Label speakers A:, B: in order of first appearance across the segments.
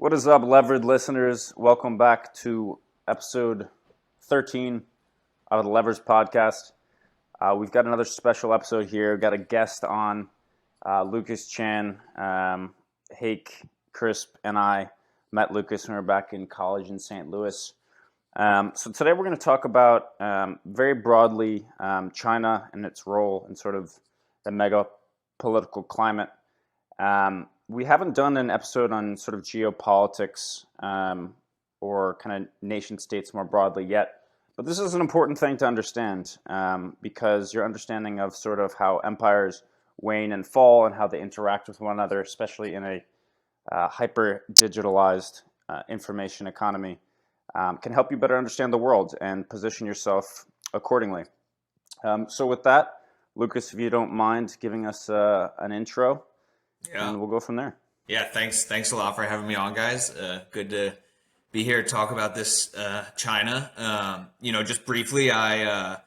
A: What is up, Levered listeners? Welcome back to episode 13 of the Levers podcast. We've got another special episode here. We've got a guest on, Lucas Tcheyan. Hake, Crisp, and I met Lucas when we were back in college in St. Louis. So today we're going to talk about, very broadly, China and its role in sort of the mega political climate. We haven't done an episode on sort of geopolitics or kind of nation states more broadly yet, but this is an important thing to understand because your understanding of sort of how empires wane and fall and how they interact with one another, especially in a hyper-digitalized information economy, can help you better understand the world and position yourself accordingly. So with that, Lucas, if you don't mind giving us an intro. Yeah. And we'll go from there.
B: Yeah, thanks a lot for having me on, guys. Good to be here to talk about this China. Just briefly, I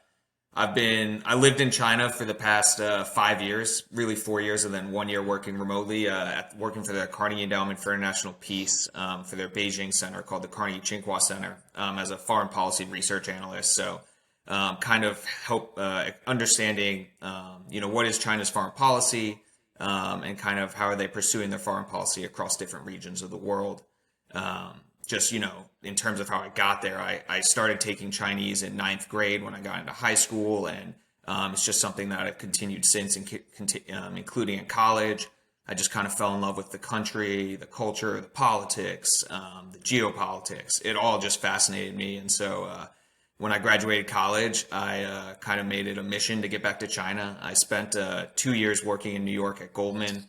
B: lived in China for the past 5 years, really 4 years, and then 1 year working remotely, working for the Carnegie Endowment for International Peace for their Beijing center called the Carnegie Tsinghua Center as a foreign policy research analyst. So kind of help understanding, what is China's foreign policy, and kind of how are they pursuing their foreign policy across different regions of the world. In terms of how I got there, I started taking Chinese in 9th grade when I got into high school, and it's just something that I've continued since, including in college. I just kind of fell in love with the country, the culture, the politics, the geopolitics. It all just fascinated me, and so when I graduated college, I kind of made it a mission to get back to China. I spent 2 years working in New York at Goldman,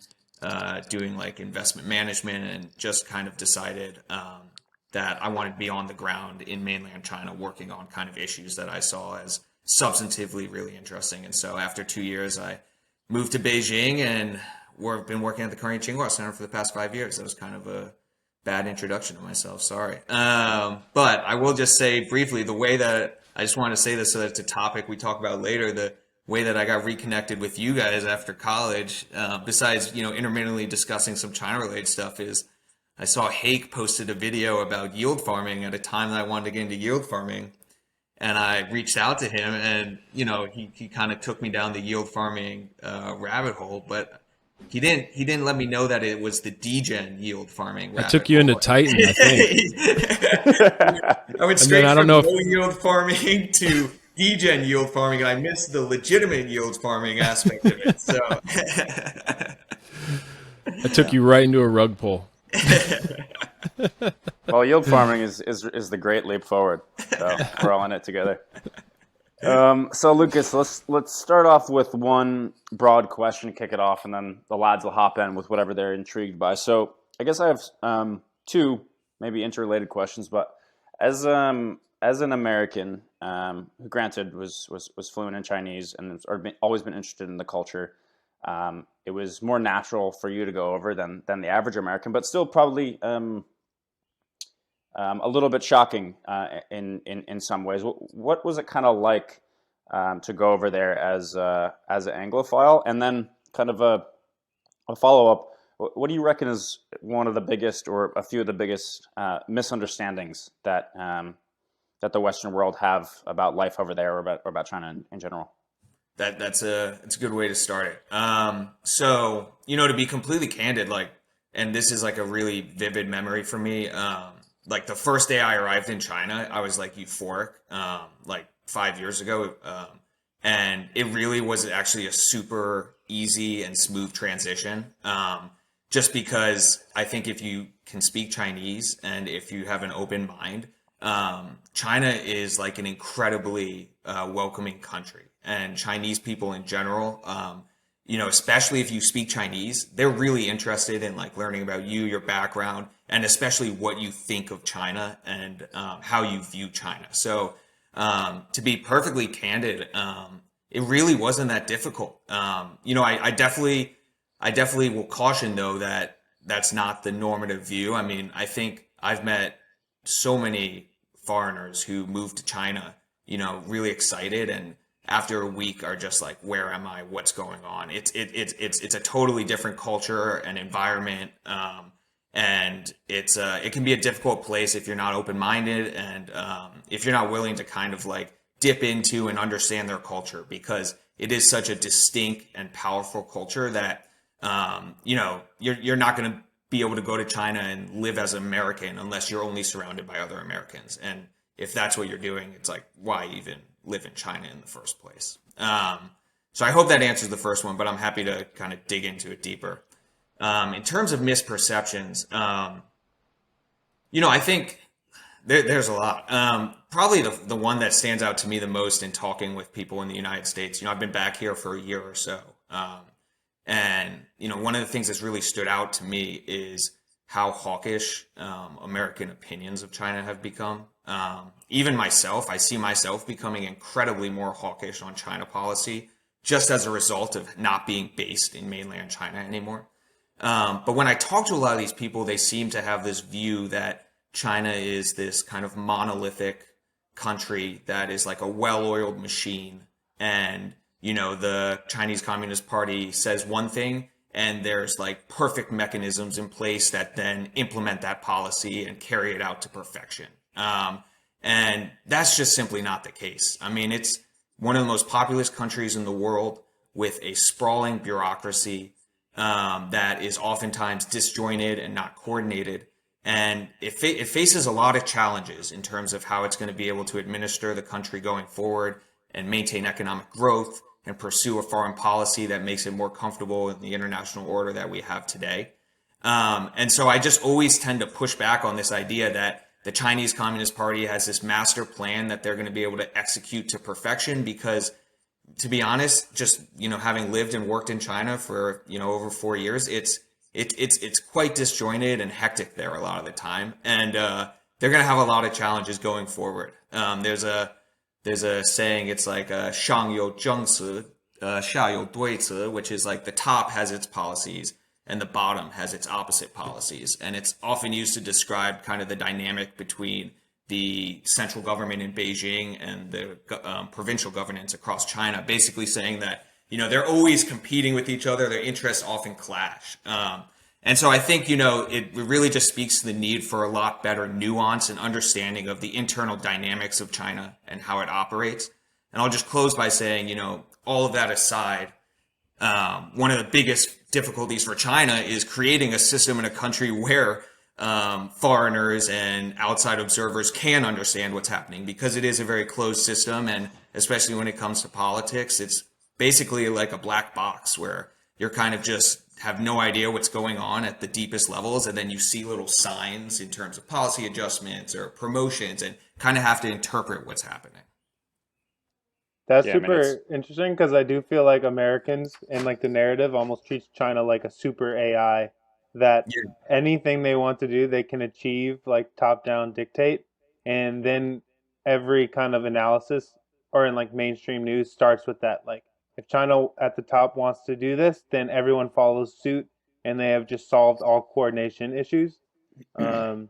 B: doing like investment management, and just kind of decided that I wanted to be on the ground in mainland China, working on kind of issues that I saw as substantively really interesting. And so after 2 years, I moved to Beijing and been working at the Carnegie Tsinghua Center for the past 5 years. That was kind of a bad introduction to myself, sorry. But I will just say briefly, the way that I just want to say this so that it's a topic we talk about later, the way that I got reconnected with you guys after college, besides, intermittently discussing some China-related stuff, is I saw Hake posted a video about yield farming at a time that I wanted to get into yield farming. And I reached out to him and, he kind of took me down the yield farming rabbit hole, but he didn't let me know that it was the degen yield farming.
C: I took you into Titan, I think.
B: I went straight from low yield farming to degen yield farming, and I missed the legitimate yield farming aspect of it. So
C: I took you right into a rug pull.
A: Well, yield farming is the great leap forward. So we're all in it together. So Lucas, let's start off with one broad question to kick it off, and then the lads will hop in with whatever they're intrigued by. So I guess I have two maybe interrelated questions, but as an American who, granted, was fluent in Chinese and always been interested in the culture, it was more natural for you to go over than the average American, but still probably a little bit shocking in some ways. What was it kind of like to go over there as an Anglophile? And then kind of a follow-up, what do you reckon is one of the biggest or a few of the biggest misunderstandings that the Western world have about life over there or about China in general?
B: It's a good way to start it. So, to be completely candid, and this is like a really vivid memory for me. Like the first day I arrived in China, I was like euphoric, 5 years ago. And it really was actually a super easy and smooth transition. Just because I think if you can speak Chinese and if you have an open mind, China is like an incredibly welcoming country, and Chinese people in general, especially if you speak Chinese, they're really interested in like learning about you, your background, and especially what you think of China and how you view China. So to be perfectly candid, it really wasn't that difficult. I definitely will caution though that that's not the normative view. I mean, I think I've met so many foreigners who moved to China, really excited, and after a week are just like, where am I? What's going on? It's a totally different culture and environment. And it can be a difficult place if you're not open-minded and if you're not willing to kind of like dip into and understand their culture, because it is such a distinct and powerful culture that you're not going to be able to go to China and live as an American unless you're only surrounded by other Americans. And if that's what you're doing, it's like, why even live in China in the first place? So I hope that answers the first one, but I'm happy to kind of dig into it deeper. In terms of misperceptions, I think there's a lot. Probably the one that stands out to me the most in talking with people in the United States. I've been back here for a year or so. And one of the things that's really stood out to me is how hawkish American opinions of China have become. Even myself, I see myself becoming incredibly more hawkish on China policy just as a result of not being based in mainland China anymore. But when I talk to a lot of these people, they seem to have this view that China is this kind of monolithic country that is like a well-oiled machine. And, the Chinese Communist Party says one thing, and there's like perfect mechanisms in place that then implement that policy and carry it out to perfection. And that's just simply not the case. I mean, it's one of the most populous countries in the world with a sprawling bureaucracy that is oftentimes disjointed and not coordinated. And it faces a lot of challenges in terms of how it's going to be able to administer the country going forward and maintain economic growth and pursue a foreign policy that makes it more comfortable in the international order that we have today. And so I just always tend to push back on this idea that the Chinese Communist Party has this master plan that they're going to be able to execute to perfection, because to be honest, just, having lived and worked in China for, over 4 years, it's quite disjointed and hectic there a lot of the time. And they're going to have a lot of challenges going forward. There's a saying, it's like 上有政策, 下有对策, which is like the top has its policies and the bottom has its opposite policies. And it's often used to describe kind of the dynamic between the central government in Beijing and the provincial governance across China, basically saying that, they're always competing with each other. Their interests often clash. And so I think, it really just speaks to the need for a lot better nuance and understanding of the internal dynamics of China and how it operates. And I'll just close by saying, all of that aside, one of the biggest difficulties for China is creating a system in a country where foreigners and outside observers can understand what's happening, because it is a very closed system. And especially when it comes to politics, it's basically like a black box where you're kind of just have no idea what's going on at the deepest levels. And then you see little signs in terms of policy adjustments or promotions and kind of have to interpret what's happening.
D: That's
A: Yeah, I mean,
D: super interesting, because I do feel like Americans and like the narrative almost treats China like a super AI that
B: Yeah.
D: anything they want to do, they can achieve, like top down dictate. And then every kind of analysis or in like mainstream news starts with that. Like, if China at the top wants to do this, then everyone follows suit, and they have just solved all coordination issues. Um,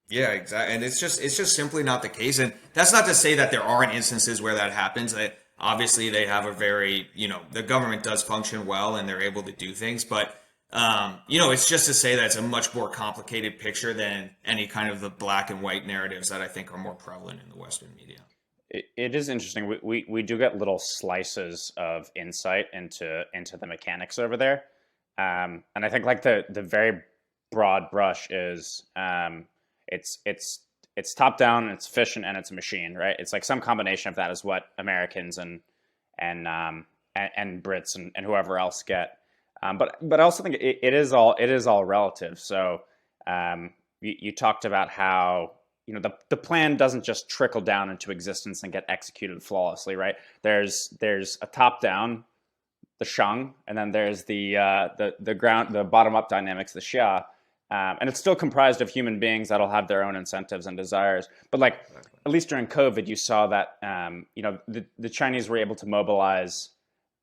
B: Yeah, exactly. And it's just simply not the case. And that's not to say that there aren't instances where that happens. That obviously they have a very, the government does function well and they're able to do things. But, it's just to say that it's a much more complicated picture than any kind of the black and white narratives that I think are more prevalent in the Western media.
A: It is interesting. We do get little slices of insight into the mechanics over there, and I think like the very broad brush is it's top down, it's efficient, and it's a machine, right? It's like some combination of that is what Americans and Brits and whoever else get. But I also think it is all relative. So you talked about how the plan doesn't just trickle down into existence and get executed flawlessly, right? There's a top down, the shang, and then there's the bottom up dynamics, the xia. And it's still comprised of human beings that'll have their own incentives and desires. But like, at least during COVID, you saw that, the Chinese were able to mobilize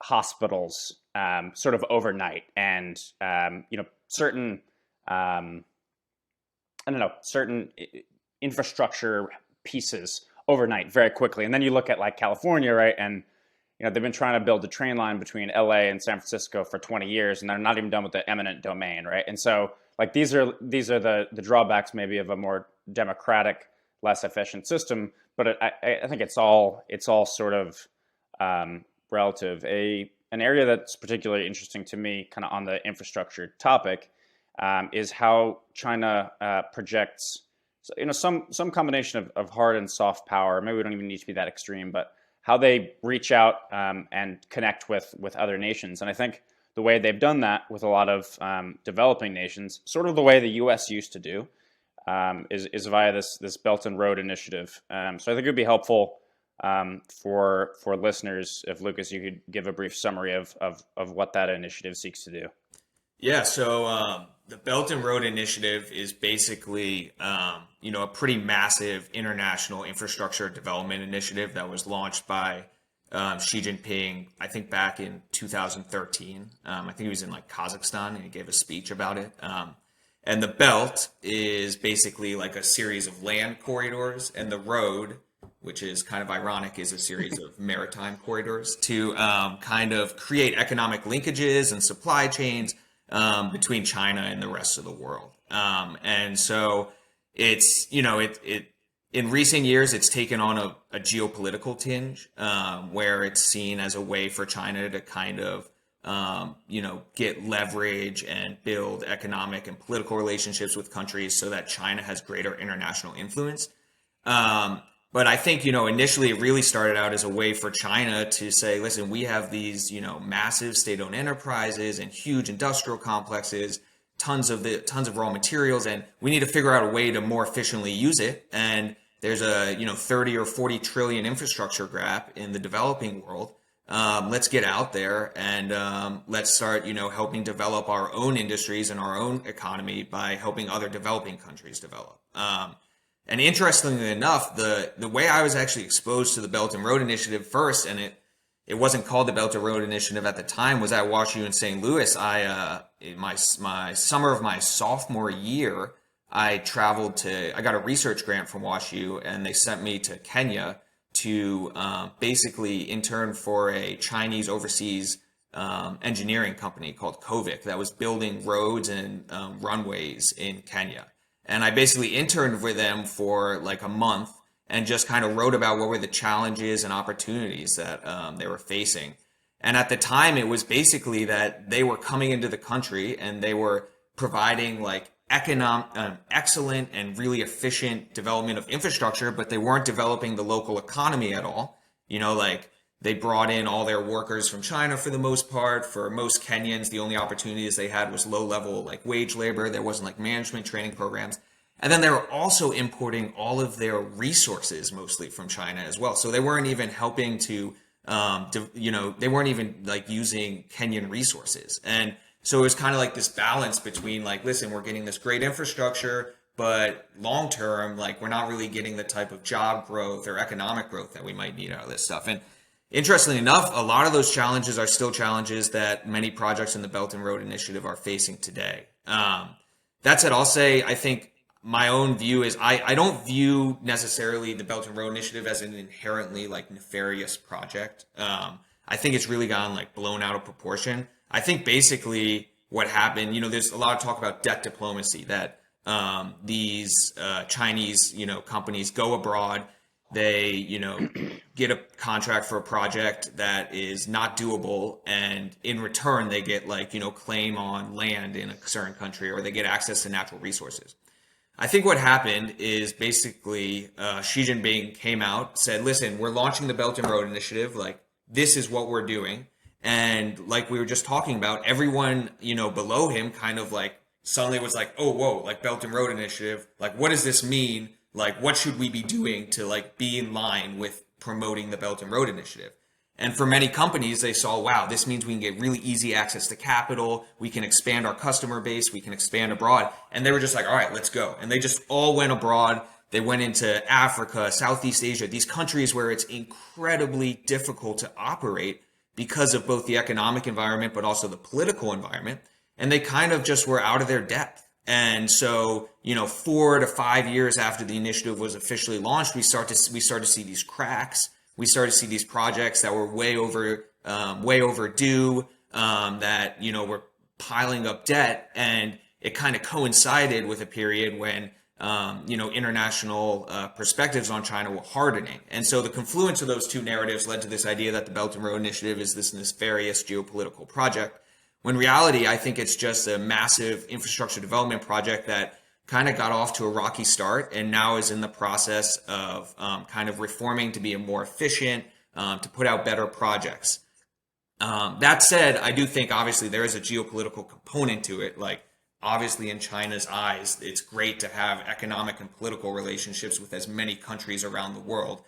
A: hospitals sort of overnight, and, certain, certain infrastructure pieces overnight very quickly. And then you look at like California, right? And, they've been trying to build a train line between LA and San Francisco for 20 years, and they're not even done with the eminent domain, right? And so like these are the drawbacks maybe of a more democratic, less efficient system. But I think it's all sort of relative. An area that's particularly interesting to me, kind of on the infrastructure topic, is how China projects, some combination of hard and soft power. Maybe we don't even need to be that extreme, but how they reach out and connect with other nations. And I think the way they've done that with a lot of developing nations, sort of the way the U.S. used to do, is via this Belt and Road Initiative. So I think it would be helpful for listeners if, Lucas, you could give a brief summary of what that initiative seeks to do.
B: Yeah, so the Belt and Road Initiative is basically, a pretty massive international infrastructure development initiative that was launched by Xi Jinping, I think back in 2013. I think he was in like Kazakhstan and he gave a speech about it. And the Belt is basically like a series of land corridors, and the road, which is kind of ironic, is a series of maritime corridors to kind of create economic linkages and supply chains between China and the rest of the world. And so it's, in recent years, it's taken on a geopolitical tinge where it's seen as a way for China to kind of, get leverage and build economic and political relationships with countries so that China has greater international influence. But I think, initially it really started out as a way for China to say, listen, we have these, massive state-owned enterprises and huge industrial complexes, tons of raw materials, and we need to figure out a way to more efficiently use it. And there's a, 30 or 40 trillion infrastructure gap in the developing world. Let's get out there and let's start, helping develop our own industries and our own economy by helping other developing countries develop. And interestingly enough, the way I was actually exposed to the Belt and Road Initiative first, and it wasn't called the Belt and Road Initiative at the time, was at WashU in St. Louis. In my summer of my sophomore year, I got a research grant from WashU, and they sent me to Kenya to basically intern for a Chinese overseas engineering company called Kovic that was building roads and runways in Kenya. And I basically interned with them for like a month and just kind of wrote about what were the challenges and opportunities that they were facing. And at the time, it was basically that they were coming into the country and they were providing like excellent and really efficient development of infrastructure, but they weren't developing the local economy at all. They brought in all their workers from China for the most part. For most Kenyans, the only opportunities they had was low-level like wage labor. There wasn't like management training programs. And then they were also importing all of their resources mostly from China as well. So they weren't even helping to, they weren't even like using Kenyan resources. And so it was kind of like this balance between like, listen, we're getting this great infrastructure, but long-term, like we're not really getting the type of job growth or economic growth that we might need out of this stuff. And interestingly enough, a lot of those challenges are still challenges that many projects in the Belt and Road Initiative are facing today. That said, I'll say, I think my own view is I don't view necessarily the Belt and Road Initiative as an inherently like nefarious project. I think it's really gotten like blown out of proportion. I think basically what happened, there's a lot of talk about debt diplomacy, that these Chinese, companies go abroad. They, get a contract for a project that is not doable, and in return they get like, claim on land in a certain country, or they get access to natural resources. I think what happened is basically Xi Jinping came out, said, listen, we're launching the Belt and Road Initiative. Like, this is what we're doing. And like we were just talking about, everyone, below him kind of like suddenly was like, oh, whoa, like Belt and Road Initiative. Like, what does this mean? Like, what should we be doing to like be in line with promoting the Belt and Road Initiative? And for many companies, they saw, wow, this means we can get really easy access to capital. We can expand our customer base. We can expand abroad. And they were just like, all right, let's go. And they just all went abroad. They went into Africa, Southeast Asia, these countries where it's incredibly difficult to operate because of both the economic environment, but also the political environment. And they kind of just were out of their depth. And so, 4 to 5 years after the initiative was officially launched, we start to see these cracks. We started to see these projects that were way overdue, that, were piling up debt. And it kind of coincided with a period when international perspectives on China were hardening. And so the confluence of those two narratives led to this idea that the Belt and Road Initiative is this nefarious geopolitical project. When in reality, I think it's just a massive infrastructure development project that kind of got off to a rocky start and now is in the process of kind of reforming to be a more efficient, to put out better projects. That said, I do think obviously there is a geopolitical component to it. Like, obviously, in China's eyes, it's great to have economic and political relationships with as many countries around the world,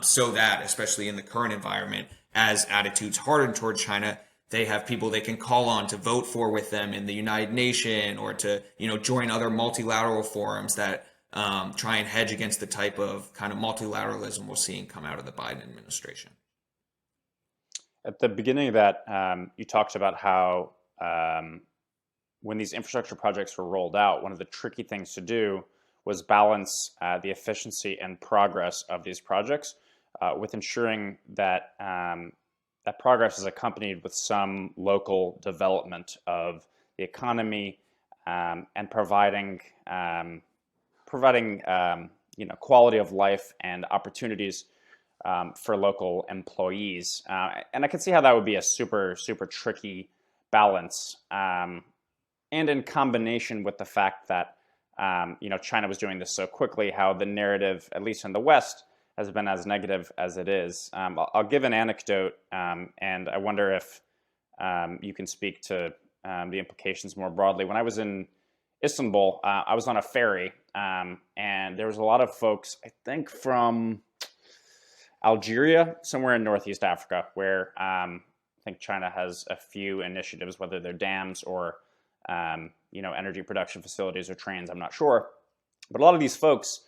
B: so that, especially in the current environment, as attitudes harden toward China, they have people they can call on to vote for with them in the United Nations or to join other multilateral forums that try and hedge against the type of kind of multilateralism we're seeing come out of the Biden administration.
A: At the beginning of that, you talked about how when these infrastructure projects were rolled out, one of the tricky things to do was balance the efficiency and progress of these projects with ensuring that that progress is accompanied with some local development of the economy and providing quality of life and opportunities for local employees. And I can see how that would be a super, super tricky balance. And in combination with the fact that, China was doing this so quickly, how the narrative, at least in the West, has been as negative as it is. I'll give an anecdote, and I wonder if you can speak to the implications more broadly. When I was in Istanbul, I was on a ferry, and there was a lot of folks, I think from Algeria, somewhere in Northeast Africa, where I think China has a few initiatives, whether they're dams or energy production facilities or trains, I'm not sure. But a lot of these folks,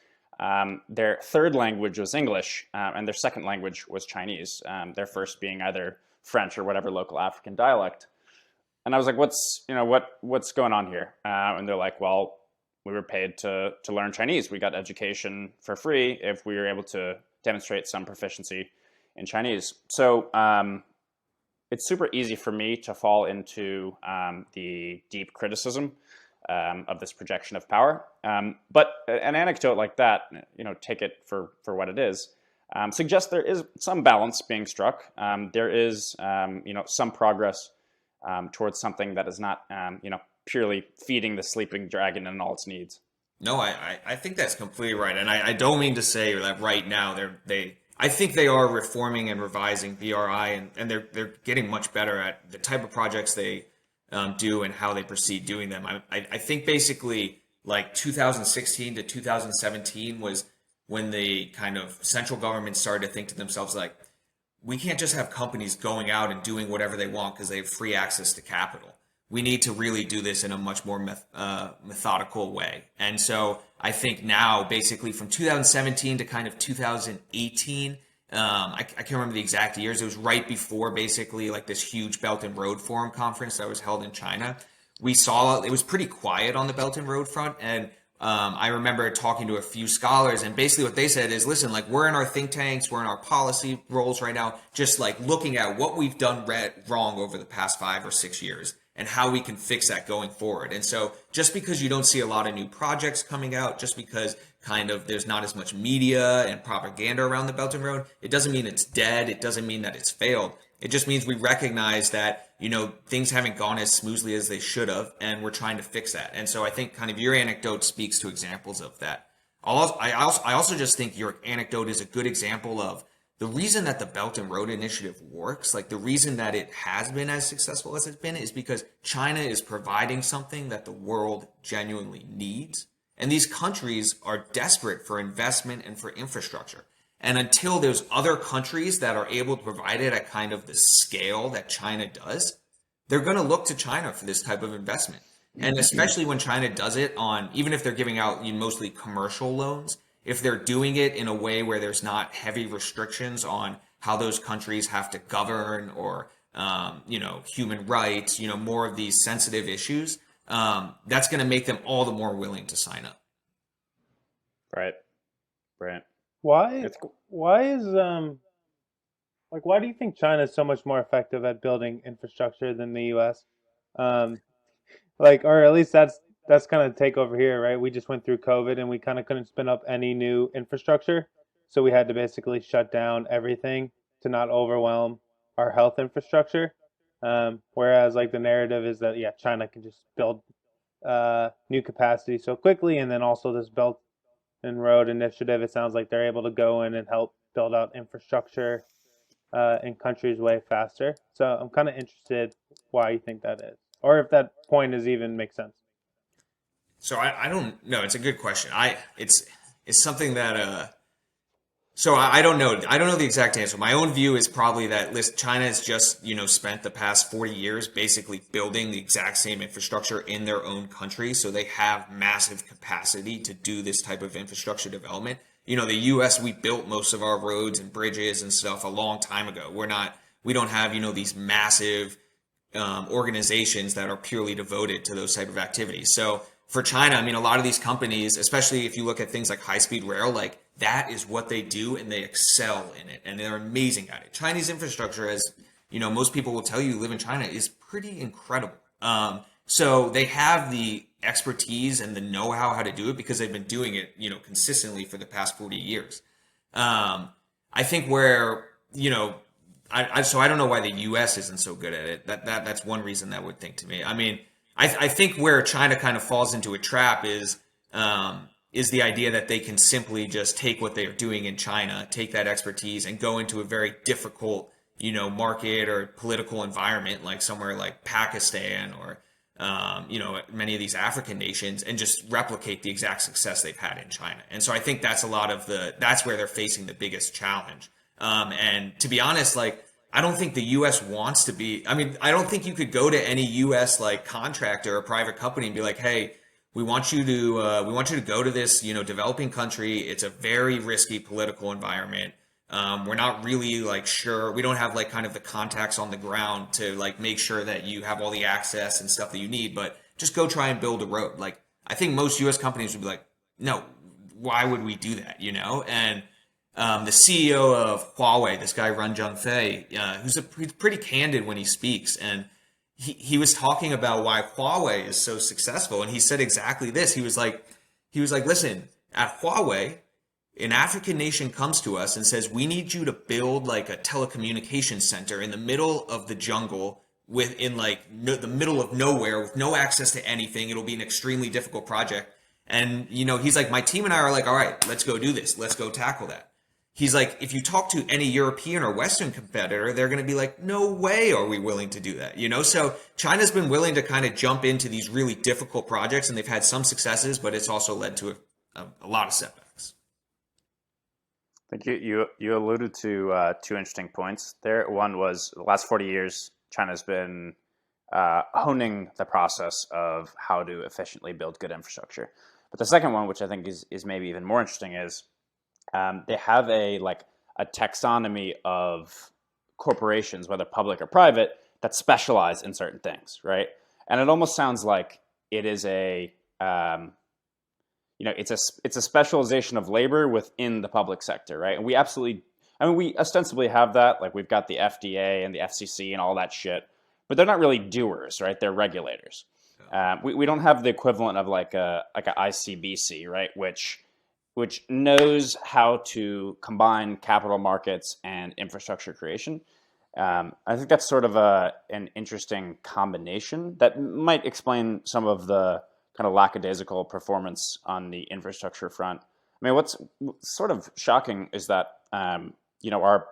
A: their third language was English, and their second language was Chinese, their first being either French or whatever local African dialect. And I was like, what's going on here? And they're like, well, we were paid to learn Chinese. We got education for free if we were able to demonstrate some proficiency in Chinese. So it's super easy for me to fall into the deep criticism of this projection of power. But an anecdote like that, take it for what it is, suggests there is some balance being struck. There is, some progress towards something that is not, purely feeding the sleeping dragon and all its needs.
B: No, I think that's completely right. And I don't mean to say that right now I think they are reforming and revising BRI, and they're getting much better at the type of projects they do and how they proceed doing them. I think basically like 2016 to 2017 was when the kind of central government started to think to themselves like, we can't just have companies going out and doing whatever they want because they have free access to capital. We need to really do this in a much more methodical way. And so I think now, basically from 2017 to kind of 2018, I can't remember the exact years. It was right before basically like this huge Belt and Road Forum conference that was held in China. We saw it was pretty quiet on the Belt and Road front. And I remember talking to a few scholars, and basically what they said is, listen, like we're in our think tanks, we're in our policy roles right now, just like looking at what we've done wrong over the past 5 or 6 years and how we can fix that going forward. And so just because you don't see a lot of new projects coming out, just because kind of there's not as much media and propaganda around the Belt and Road, it doesn't mean it's dead. It doesn't mean that it's failed. It just means we recognize that, things haven't gone as smoothly as they should have, and we're trying to fix that. And so I think kind of your anecdote speaks to examples of that. I also just think your anecdote is a good example of the reason that the Belt and Road Initiative works, like the reason that it has been as successful as it's been, is because China is providing something that the world genuinely needs. And these countries are desperate for investment and for infrastructure. And until there's other countries that are able to provide it at kind of the scale that China does, they're going to look to China for this type of investment. And especially when China does it on, even if they're giving out mostly commercial loans, if they're doing it in a way where there's not heavy restrictions on how those countries have to govern or, human rights, more of these sensitive issues, that's going to make them all the more willing to sign up.
A: Right.
D: Why do you think China is so much more effective at building infrastructure than the US? Or at least that's kind of the take over here, right? We just went through COVID and we kind of couldn't spin up any new infrastructure. So we had to basically shut down everything to not overwhelm our health infrastructure. Whereas like the narrative is that, yeah, China can just build new capacity so quickly. And then also this Belt and Road Initiative, it sounds like they're able to go in and help build out infrastructure in countries way faster. So I'm kind of interested why you think that is, or if that point is even makes sense.
B: So I don't know. It's a good question. It's something that so I don't know. I don't know the exact answer. My own view is probably that China has just, spent the past 40 years basically building the exact same infrastructure in their own country. So they have massive capacity to do this type of infrastructure development. The US, we built most of our roads and bridges and stuff a long time ago. We don't have, these massive organizations that are purely devoted to those type of activities. So for China, I mean, a lot of these companies, especially if you look at things like high-speed rail, like that is what they do and they excel in it and they're amazing at it. Chinese infrastructure, as most people will tell you who live in China, is pretty incredible. So they have the expertise and the know-how to do it because they've been doing it, consistently for the past 40 years. I think where, so I don't know why the U.S. isn't so good at it. That's one reason that would think to me. I mean, I think where China kind of falls into a trap is the idea that they can simply just take what they're doing in China, take that expertise, and go into a very difficult, market or political environment like somewhere like Pakistan or many of these African nations, and just replicate the exact success they've had in China. And so I think that's that's where they're facing the biggest challenge. And to be honest, like, I don't think the U.S. wants to be. I mean, I don't think you could go to any U.S. like contractor or private company and be like, "Hey, we want you to go to this, developing country. It's a very risky political environment. We're not really like sure. We don't have like kind of the contacts on the ground to like make sure that you have all the access and stuff that you need. But just go try and build a road." Like, I think most U.S. companies would be like, "No, why would we do that?" And the CEO of Huawei, this guy Ren Zhengfei, he's pretty candid when he speaks, and he was talking about why Huawei is so successful, and he said exactly this. He was like, listen, at Huawei, an African nation comes to us and says, we need you to build like a telecommunications center in the middle of the jungle, within like the middle of nowhere with no access to anything. It'll be an extremely difficult project. And he's like, my team and I are like, all right, let's go do this. Let's go tackle that. He's like, if you talk to any European or Western competitor, they're going to be like, no way are we willing to do that. So China's been willing to kind of jump into these really difficult projects, and they've had some successes, but it's also led to a lot of setbacks.
A: I think you alluded to two interesting points there. One was the last 40 years, China's been honing the process of how to efficiently build good infrastructure. But the second one, which I think is maybe even more interesting, is they have a taxonomy of corporations, whether public or private, that specialize in certain things, right? And it almost sounds like it is it's a specialization of labor within the public sector, right? And we ostensibly have that. Like, we've got the FDA and the FCC and all that shit, but they're not really doers, right? They're regulators. We don't have the equivalent of like a ICBC, right? Which knows how to combine capital markets and infrastructure creation. I think that's sort of an interesting combination that might explain some of the kind of lackadaisical performance on the infrastructure front. I mean, what's sort of shocking is that our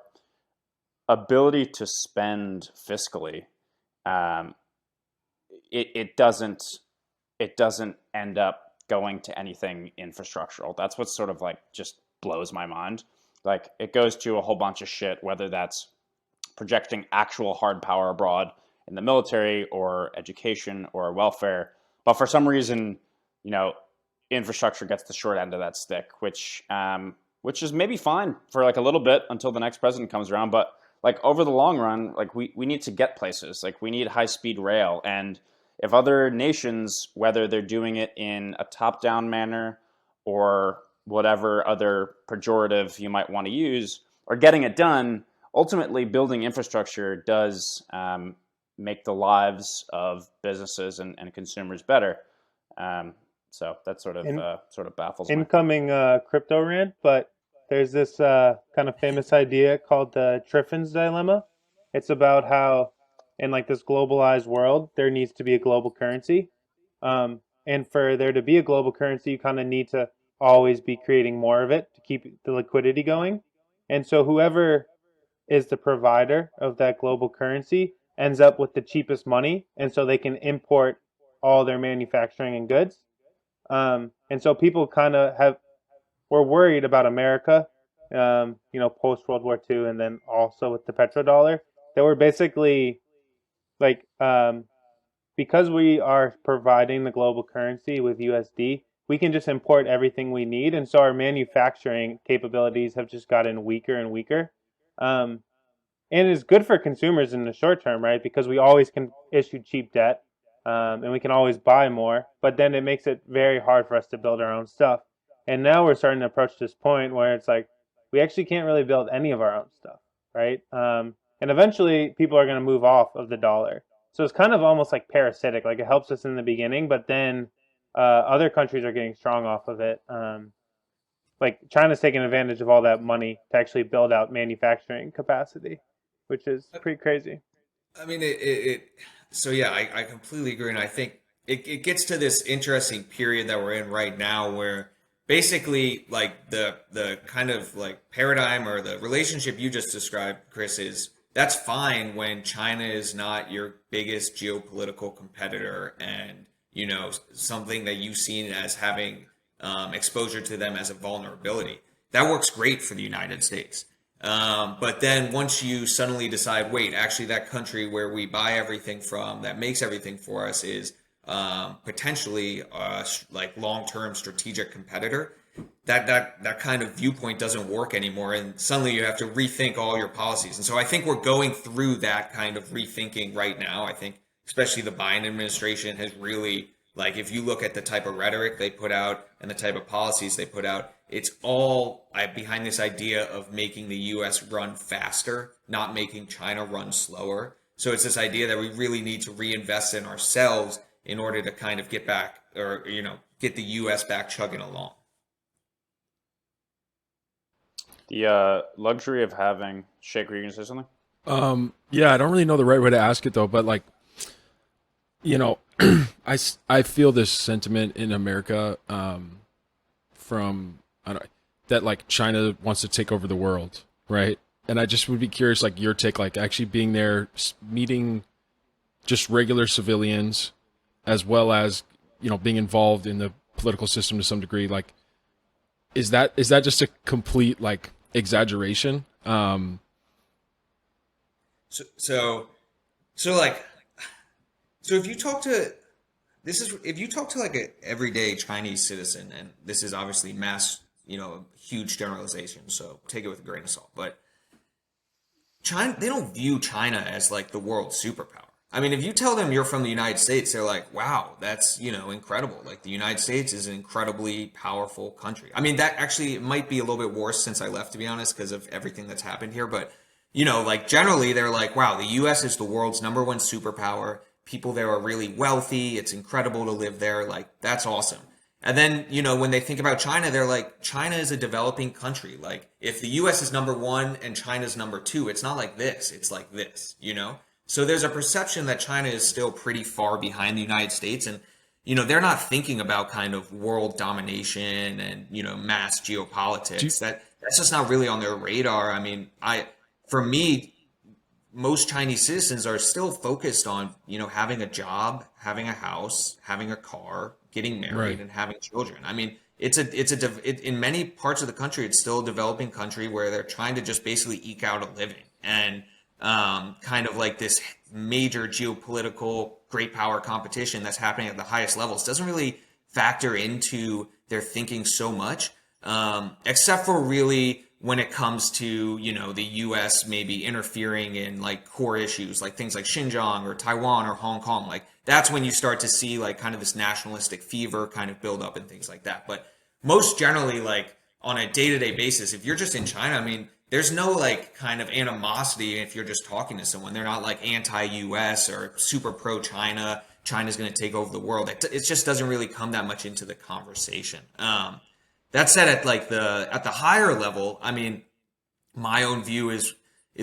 A: ability to spend fiscally, it doesn't end up going to anything infrastructural. That's what sort of like just blows my mind. Like, it goes to a whole bunch of shit, whether that's projecting actual hard power abroad in the military or education or welfare. But for some reason, infrastructure gets the short end of that stick, which is maybe fine for like a little bit until the next president comes around. But like, over the long run, like we need to get places. Like, we need high-speed rail. And if other nations, whether they're doing it in a top-down manner or whatever other pejorative you might want to use, are getting it done, ultimately building infrastructure does make the lives of businesses and consumers better. So that
D: In,
A: sort of baffles me.
D: incoming crypto rant, but there's this kind of famous idea called the Trifens Dilemma. It's about how in like this globalized world, there needs to be a global currency. And for there to be a global currency, you kind of need to always be creating more of it to keep the liquidity going. And so whoever is the provider of that global currency ends up with the cheapest money, and so they can import all their manufacturing and goods. And so people kind of have were worried about America, post World War II, and then also with the petrodollar. They were basically like, because we are providing the global currency with USD, we can just import everything we need, and so our manufacturing capabilities have just gotten weaker and weaker. Um, and it's good for consumers in the short term, right? Because we always can issue cheap debt, and we can always buy more. But then it makes it very hard for us to build our own stuff. And now we're starting to approach this point where it's like we actually can't really build any of our own stuff, right? And eventually, people are going to move off of the dollar. So it's kind of almost like parasitic. Like it helps us in the beginning, but then other countries are getting strong off of it. Like China's taking advantage of all that money to actually build out manufacturing capacity, which is pretty crazy.
B: I mean, so yeah, I completely agree. And I think it gets to this interesting period that we're in right now where basically like the kind of like paradigm or the relationship you just described, Chris, is that's fine when China is not your biggest geopolitical competitor and, something that you've seen as having exposure to them as a vulnerability. That works great for the United States. But then once you suddenly decide, wait, actually that country where we buy everything from, that makes everything for us is potentially like long-term strategic competitor, that kind of viewpoint doesn't work anymore. And suddenly you have to rethink all your policies. And so I think we're going through that kind of rethinking right now. I think especially the Biden administration has really, like, if you look at the type of rhetoric they put out and the type of policies they put out, it's all behind this idea of making the U.S. run faster, not making China run slower. So it's this idea that we really need to reinvest in ourselves in order to kind of get back or, get the U.S. back chugging along.
A: The luxury of having Shaker, you gonna say something?
C: Yeah, I don't really know the right way to ask it though, but like, I feel this sentiment in America from I don't, that like China wants to take over the world, right? And I just would be curious, like your take, like actually being there, meeting just regular civilians, as well as being involved in the political system to some degree. Like, is that just a complete like exaggeration?
B: So if you talk to if you talk to like a everyday Chinese citizen, and this is obviously huge generalization, so take it with a grain of salt, but China, they don't view China as like the world superpower. I mean, if you tell them you're from the United States, they're like, wow, that's, incredible. Like the United States is an incredibly powerful country. I mean, that actually might be a little bit worse since I left, to be honest, because of everything that's happened here. But, like generally they're like, wow, the US is the world's #1 superpower. People there are really wealthy. It's incredible to live there. Like, that's awesome. And then, when they think about China, they're like, China is a developing country. Like, if the US is #1 and China's #2, it's not like this. It's like this. So there's a perception that China is still pretty far behind the United States. And, they're not thinking about kind of world domination and, mass geopolitics. That's just not really on their radar. I mean, for me, most Chinese citizens are still focused on, having a job, having a house, having a car, getting married,
C: Right.
B: and having children. I mean, in many parts of the country, it's still a developing country where they're trying to just basically eke out a living. And kind of like this major geopolitical great power competition that's happening at the highest levels doesn't really factor into their thinking so much, except for really when it comes to, the US maybe interfering in like core issues, like things like Xinjiang or Taiwan or Hong Kong. Like that's when you start to see like kind of this nationalistic fever kind of build up and things like that. But most generally, like on a day-to-day basis, if you're just in China, I mean, there's no like kind of animosity if you're just talking to someone. They're not like anti-US or super pro-China. China's going to take over the world. It just doesn't really come that much into the conversation. That said, at the higher level, I mean, my own view is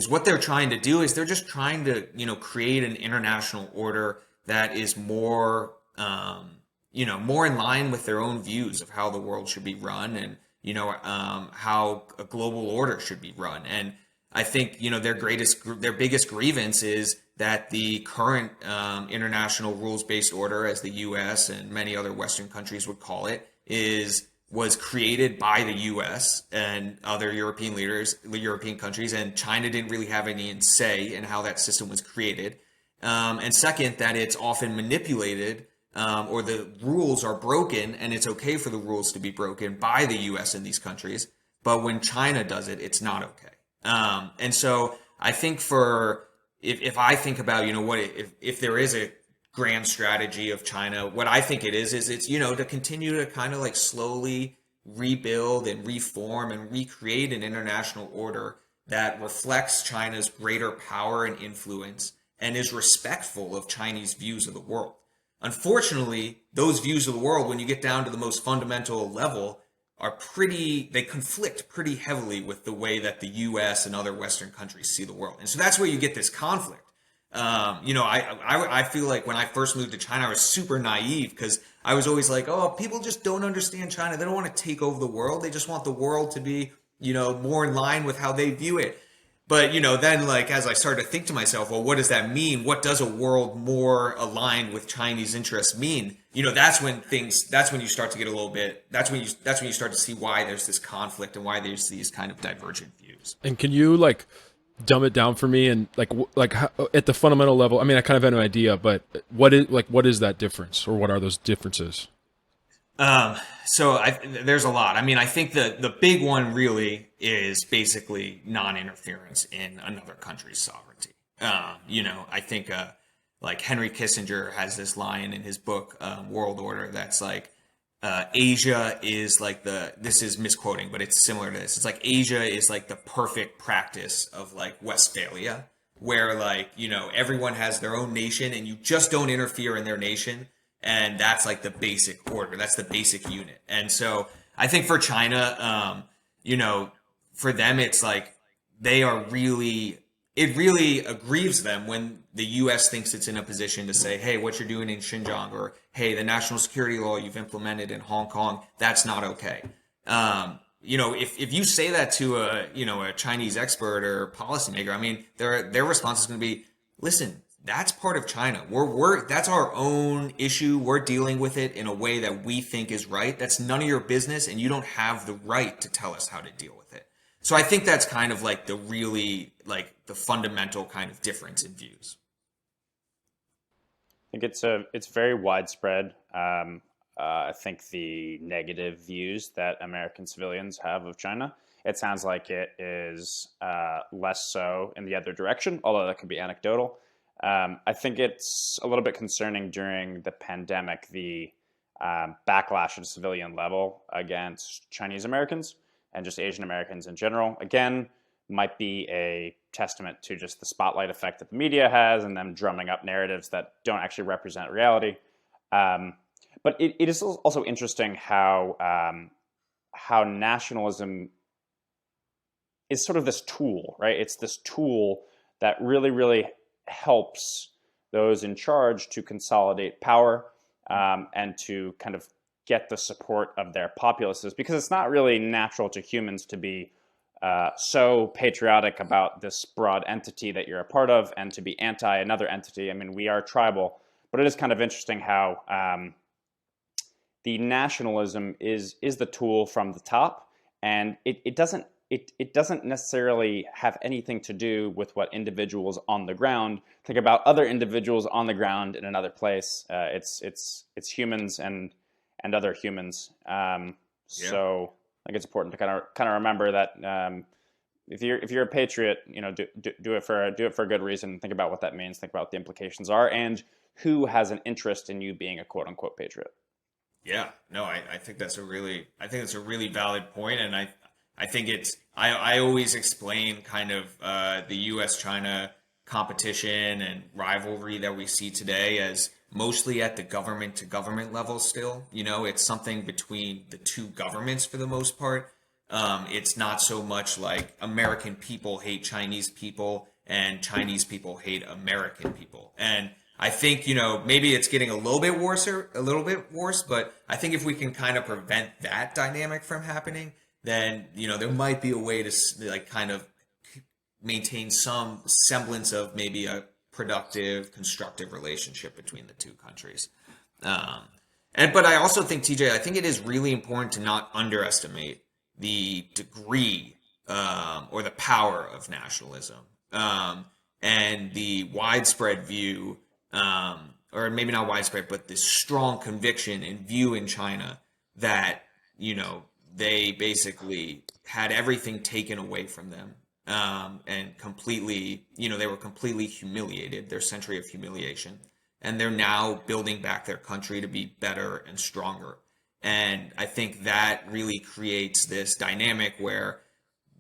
B: what they're trying to do is they're just trying to create an international order that is more more in line with their own views of how the world should be run, and how a global order should be run. And I think their biggest grievance is that the current international rules-based order, as the U.S. and many other Western countries would call it, was created by the U.S. and other European countries, and China didn't really have any say in how that system was created. And second, that it's often manipulated, or the rules are broken, and it's okay for the rules to be broken by the U.S. in these countries. But when China does it, it's not okay. And so I think if I think about, if there is a grand strategy of China, what I think it is it's, to continue to kind of like slowly rebuild and reform and recreate an international order that reflects China's greater power and influence and is respectful of Chinese views of the world. Unfortunately, those views of the world, when you get down to the most fundamental level, they conflict pretty heavily with the way that the U.S. and other Western countries see the world. And so that's where you get this conflict. I feel like when I first moved to China, I was super naive because I was always like, oh, people just don't understand China. They don't want to take over the world. They just want the world to be, more in line with how they view it. But, then as I started to think to myself, well, what does that mean? What does a world more aligned with Chinese interests mean? That's when you start to get a little bit, that's when you start to see why there's this conflict and why there's these kind of divergent views.
C: And can you dumb it down for me and how, at the fundamental level? I mean, I kind of have an idea, but what is that difference, or what are those differences?
B: There's a lot. I mean, I think the big one really is basically non-interference in another country's sovereignty. I think Henry Kissinger has this line in his book World Order that's like, Asia is like this is misquoting, but it's similar to this. It's like Asia is like the perfect practice of like Westphalia, where everyone has their own nation and you just don't interfere in their nation. And that's like the basic order. That's the basic unit. And so I think for China, for them, it's like it really aggrieves them when the U.S. thinks it's in a position to say, hey, what you're doing in Xinjiang, or hey, the national security law you've implemented in Hong Kong, that's not okay. If you say that to a Chinese expert or policymaker, I mean, their response is going to be, listen, that's part of China. That's our own issue. We're dealing with it in a way that we think is right. That's none of your business, and you don't have the right to tell us how to deal with it. So I think that's kind of like the fundamental kind of difference in views.
A: I think it's very widespread. I think the negative views that American civilians have of China, it sounds like it is less so in the other direction, although that could be anecdotal. I think it's a little bit concerning during the pandemic, the backlash at a civilian level against Chinese Americans and just Asian Americans in general. Again, might be a testament to just the spotlight effect that the media has and them drumming up narratives that don't actually represent reality. But it is also interesting how nationalism is sort of this tool, right? It's this tool that really, really helps those in charge to consolidate power and to kind of get the support of their populaces, because it's not really natural to humans to be so patriotic about this broad entity that you're a part of and to be anti another entity. I mean, we are tribal, but it is kind of interesting how the nationalism is the tool from the top, and it doesn't necessarily have anything to do with what individuals on the ground think about other individuals on the ground in another place. It's humans and other humans. So I think it's important to kind of remember that if you're a patriot, do it for a good reason. Think about what that means. Think about what the implications are, and who has an interest in you being a quote unquote patriot.
B: Yeah, no, I think that's a really valid point, and I think I always explain kind of the U.S.-China competition and rivalry that we see today as mostly at the government to government level still. It's something between the two governments for the most part. It's not so much like American people hate Chinese people and Chinese people hate American people. And I think, maybe it's getting a little bit worse, but I think if we can kind of prevent that dynamic from happening, then, there might be a way to like kind of maintain some semblance of maybe a productive, constructive relationship between the two countries. But I also think, TJ, I think it is really important to not underestimate the degree or the power of nationalism and the widespread view, or maybe not widespread, but this strong conviction and view in China that, they basically had everything taken away from them. And completely, they were completely humiliated, their century of humiliation. And they're now building back their country to be better and stronger. And I think that really creates this dynamic where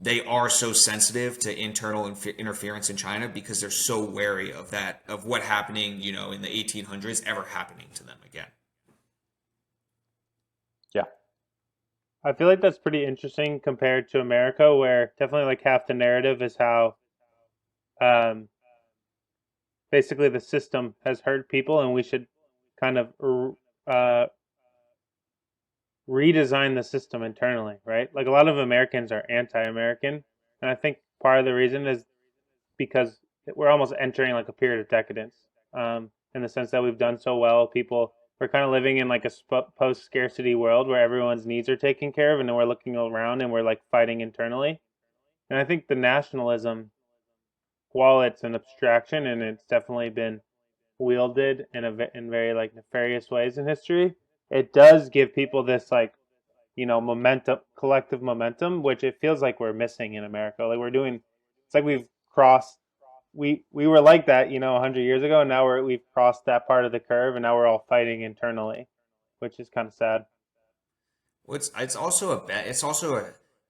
B: they are so sensitive to internal interference in China because they're so wary of that, of what happening, in the 1800s ever happening to them again.
A: Yeah.
D: I feel like that's pretty interesting compared to America, where definitely like half the narrative is how basically the system has hurt people and we should kind of redesign the system internally, right? Like a lot of Americans are anti-American, and I think part of the reason is because we're almost entering like a period of decadence, in the sense that we've done so well. We're kind of living in like a post-scarcity world where everyone's needs are taken care of, and then we're looking around and we're like fighting internally. And I think the nationalism, while it's an abstraction and it's definitely been wielded in very like nefarious ways in history, it does give people this like momentum, collective momentum, which it feels like we're missing in America. Like it's like we've crossed. We were like that 100 years ago, and now we've crossed that part of the curve, and now we're all fighting internally, which is kind of sad.
B: Well, it's also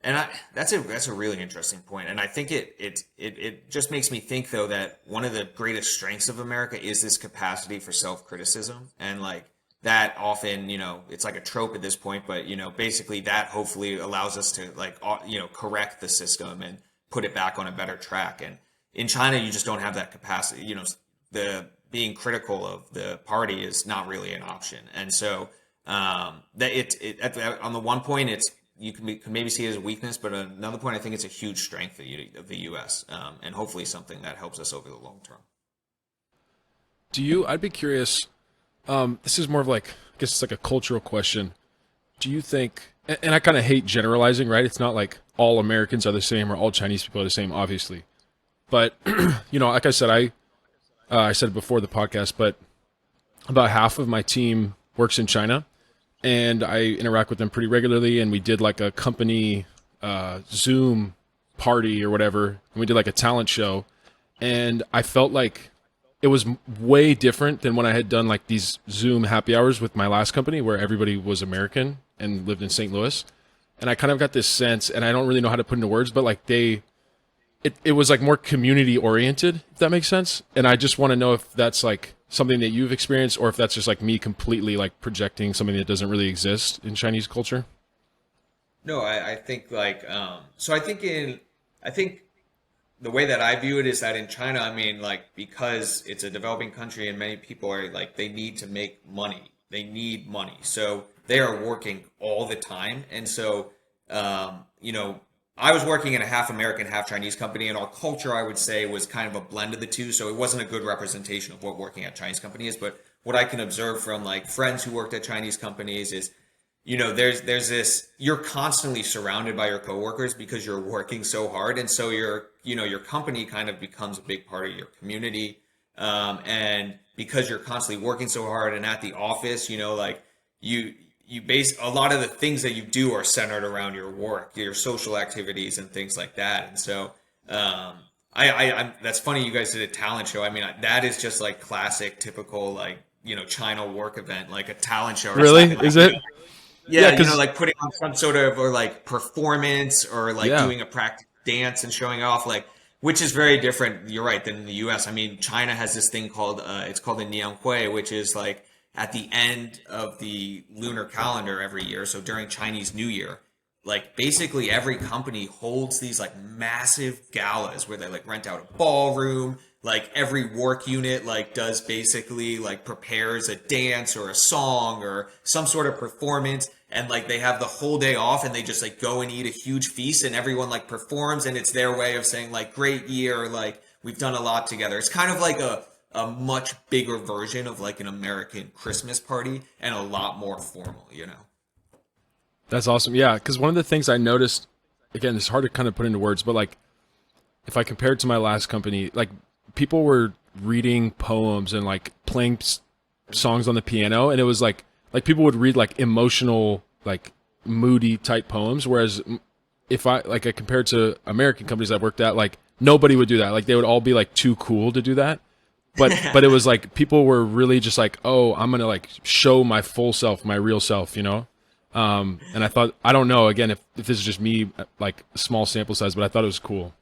B: and that's a really interesting point, and I think it just makes me think though that one of the greatest strengths of America is this capacity for self-criticism, and like that often it's like a trope at this point, but basically that hopefully allows us to like correct the system and put it back on a better track. And in China, you just don't have that capacity. The being critical of the party is not really an option, and so on the one point you can maybe see it as a weakness, but another point I think it's a huge strength of the U.S. And hopefully something that helps us over the long term.
C: I'd be curious. This is more of like, I guess it's like a cultural question. Do you think, and I kind of hate generalizing, right? It's not like all Americans are the same or all Chinese people are the same, obviously. But, like I said, I said it before the podcast, but about half of my team works in China, and I interact with them pretty regularly. And we did like a company Zoom party or whatever, and we did like a talent show. And I felt like it was way different than when I had done like these Zoom happy hours with my last company where everybody was American and lived in St. Louis. And I kind of got this sense, and I don't really know how to put into words, but like it was like more community oriented, if that makes sense. And I just want to know if that's like something that you've experienced, or if that's just like me completely like projecting something that doesn't really exist in Chinese culture.
B: No, I think like so I think the way that I view it is that in China, I mean, like, because it's a developing country and many people are like, they need to make money. They need money. So they are working all the time. And so, I was working in a half American, half Chinese company, and our culture, I would say, was kind of a blend of the two. So it wasn't a good representation of what working at Chinese company is. But what I can observe from like friends who worked at Chinese companies is, there's this, you're constantly surrounded by your coworkers because you're working so hard. And so your company kind of becomes a big part of your community. And because you're constantly working so hard and at the office, like you base a lot of the things that you do are centered around your work, your social activities and things like that. And so, I'm that's funny. You guys did a talent show. I mean, that is just like classic, typical, like, China work event, like a talent show.
C: Really? Is it?
B: Yeah, like putting on some sort of or like performance or like doing a practice dance and showing off. Like Which is very different, you're right, than in the US. I mean, China has this thing called, it's called the Nianhui, which is like at the end of the lunar calendar every year. So during Chinese New Year, like basically every company holds these like massive galas where they like rent out a ballroom. Like every work unit like does basically like prepares a dance or a song or some sort of performance, and like they have the whole day off and they just like go and eat a huge feast and everyone like performs, and it's their way of saying like great year, like we've done a lot together. It's kind of like a much bigger version of like an American Christmas party and a lot more formal, you know.
C: That's awesome. Yeah, because one of the things I noticed, again, it's hard to kind of put into words, but like if I compare it to my last company, like people were reading poems and like playing songs on the piano, and it was like people would read like emotional, like moody type poems, whereas if I compared to American companies I've worked at, like nobody would do that. Like they would all be like too cool to do that. But it was like people were really just like, oh, I'm gonna like show my full self, my real self, you know. And I thought, I don't know, again, if this is just me, like a small sample size, but I thought it was cool.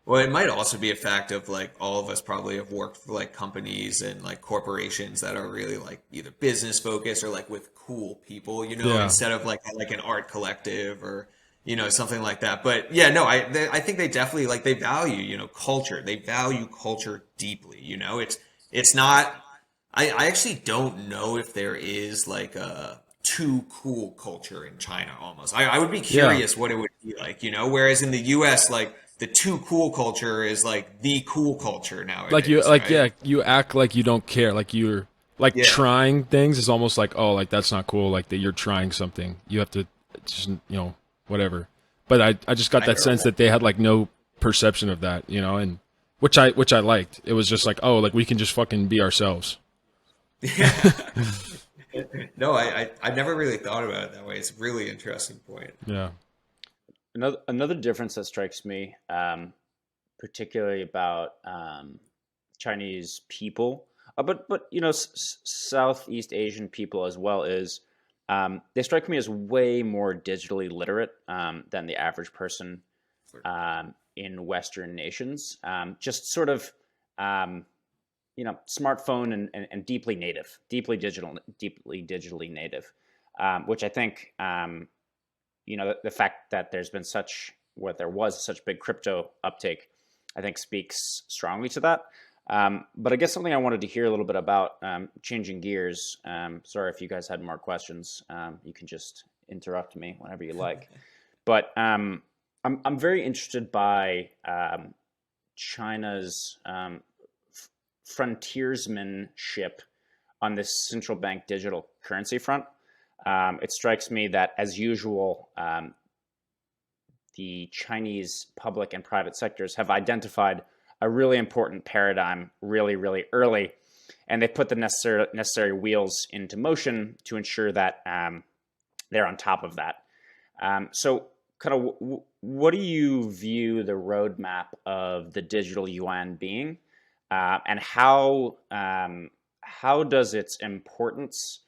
B: Well, it might also be a fact of like all of us probably have worked for like companies and like corporations that are really like either business focused or like with cool people, you know,
C: Yeah.
B: instead of like an art collective or you know something like that. But yeah, no, I think they definitely like they value, you know, culture. They value culture deeply. You know, it's not. I actually don't know if there is like a too cool culture in China almost. I would be
C: Yeah.
B: curious what it would be like, you know, whereas in the US, like the too cool culture is like the cool culture
C: Like you,
B: nowadays,
C: like,
B: right?
C: yeah, you act like you don't care. Like you're like
B: Yeah,
C: trying things is almost like, oh, like that's not cool. Like that you're trying something. You have to just, whatever. But I just got
B: I
C: that
B: hear
C: sense that they had like no perception of that, and which I liked. It was just like, oh, like we can just fucking be ourselves.
B: that. No, I've never really thought about it that way. It's a really interesting point.
C: Yeah.
A: Another difference that strikes me, particularly about Chinese people, but Southeast Asian people as well, is they strike me as way more digitally literate than the average person in Western nations. Just sort of smartphone and deeply native, deeply digitally native, which I think the fact that there was such big crypto uptake, I think speaks strongly to that. But I guess something I wanted to hear a little bit about, changing gears. Sorry if you guys had more questions. You can just interrupt me whenever you like. But I'm very interested by China's frontiersmanship on this central bank digital currency front. It strikes me that, as usual, the Chinese public and private sectors have identified a really important paradigm really, really early, and they put the necessary wheels into motion to ensure that they're on top of that. So, kind of, what do you view the roadmap of the digital yuan being, and how does its importance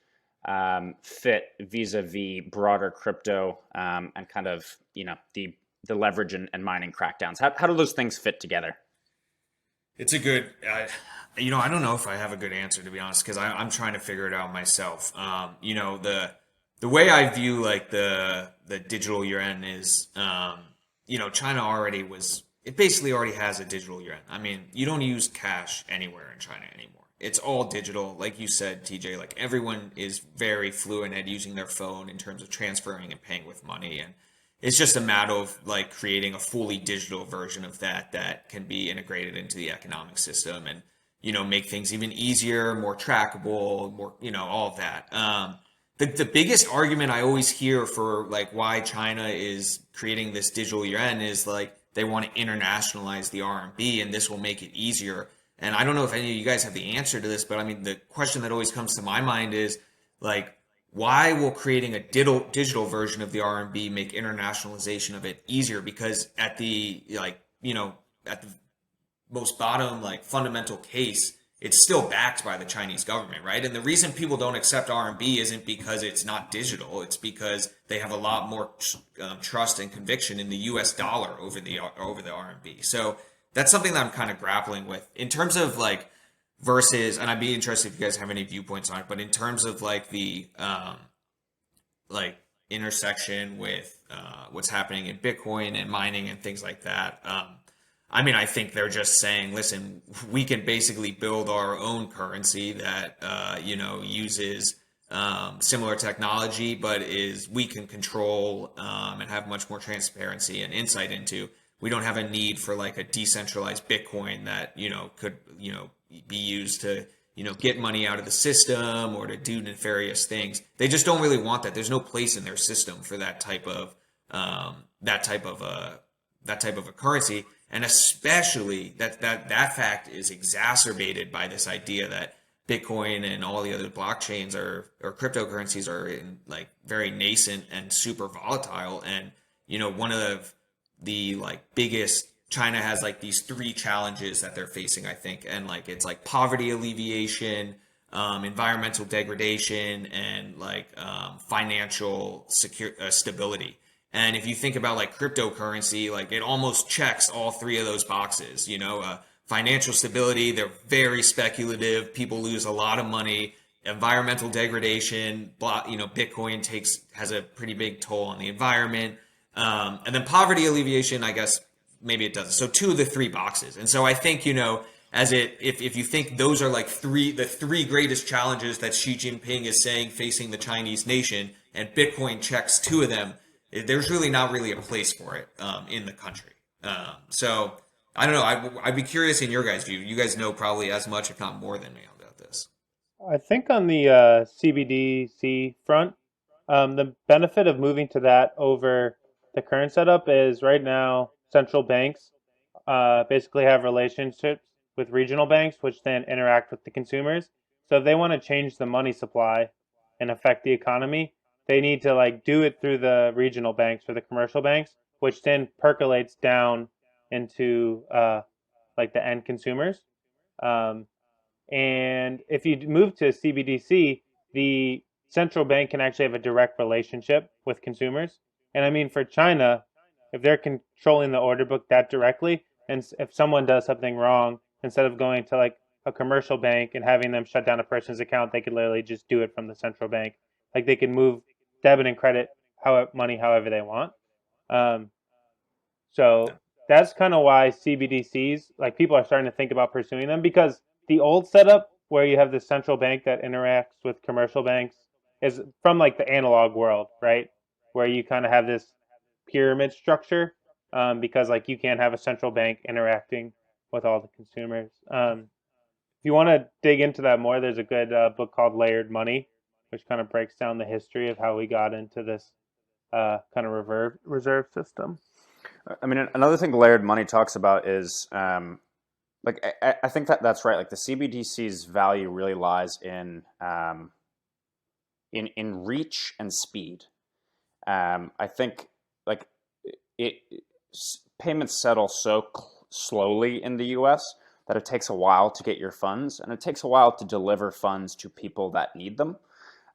A: fit vis-a-vis broader crypto, and kind of the leverage and mining crackdowns? How do those things fit together?
B: It's a good, I don't know if I have a good answer to be honest, because I'm trying to figure it out myself. The way I view like the digital yuan is, China it basically already has a digital yuan. I mean, you don't use cash anywhere in China anymore. It's all digital, like you said, TJ. Like everyone is very fluent at using their phone in terms of transferring and paying with money, and it's just a matter of like creating a fully digital version of that can be integrated into the economic system and make things even easier, more trackable, more all of that. The biggest argument I always hear for like why China is creating this digital yuan is like they want to internationalize the RMB and this will make it easier. And I don't know if any of you guys have the answer to this, but I mean the question that always comes to my mind is like, why will creating a digital version of the RMB make internationalization of it easier? Because at the at the most bottom like fundamental case, it's still backed by the Chinese government, right? And the reason people don't accept RMB isn't because it's not digital. It's because they have a lot more trust and conviction in the U.S. dollar over the RMB. So that's something that I'm kind of grappling with in terms of like versus, and I'd be interested if you guys have any viewpoints on it, but in terms of like the like intersection with what's happening in Bitcoin and mining and things like that. I mean, I think they're just saying, listen, we can basically build our own currency that uses similar technology, but we can control and have much more transparency and insight into. We don't have a need for like a decentralized Bitcoin that could be used to get money out of the system or to do nefarious things. They just don't really want that. There's no place in their system for that type of a currency. And especially that fact is exacerbated by this idea that Bitcoin and all the other blockchains or cryptocurrencies are in like very nascent and super volatile. And one of the like biggest, China has like these three challenges that they're facing, I think, and like it's like poverty alleviation, environmental degradation, and like financial stability. And if you think about like cryptocurrency, like it almost checks all three of those boxes. Financial stability, they're very speculative. People lose a lot of money. Environmental degradation, Bitcoin has a pretty big toll on the environment. And then poverty alleviation, I guess maybe it doesn't. So two of the three boxes. And so I think, if you think those are like the three greatest challenges that Xi Jinping is saying facing the Chinese nation, and Bitcoin checks two of them, there's really not really a place for it in the country. So I don't know. I'd be curious in your guys' view. You guys know probably as much, if not more than me about this.
D: I think on the CBDC front, the benefit of moving to that over the current setup is right now central banks basically have relationships with regional banks, which then interact with the consumers. So if they want to change the money supply and affect the economy, they need to like do it through the regional banks or the commercial banks, which then percolates down into like the end consumers. Um, and if you move to CBDC, the central bank can actually have a direct relationship with consumers. And I mean, for China, if they're controlling the order book that directly, and if someone does something wrong, instead of going to like a commercial bank and having them shut down a person's account, they could literally just do it from the central bank. Like they can move debit and credit money however they want. Um, so that's kind of why CBDCs, like people are starting to think about pursuing them, because the old setup where you have the central bank that interacts with commercial banks is from like the analog world, right? Where you kind of have this pyramid structure because like you can't have a central bank interacting with all the consumers. If you want to dig into that more, there's a good book called Layered Money, which kind of breaks down the history of how we got into this kind of reserve system.
A: I mean, another thing layered money talks about is like I think that's right. Like the CBDC's value really lies in reach and speed. I think like payments settle so slowly in the U.S. that it takes a while to get your funds, and it takes a while to deliver funds to people that need them.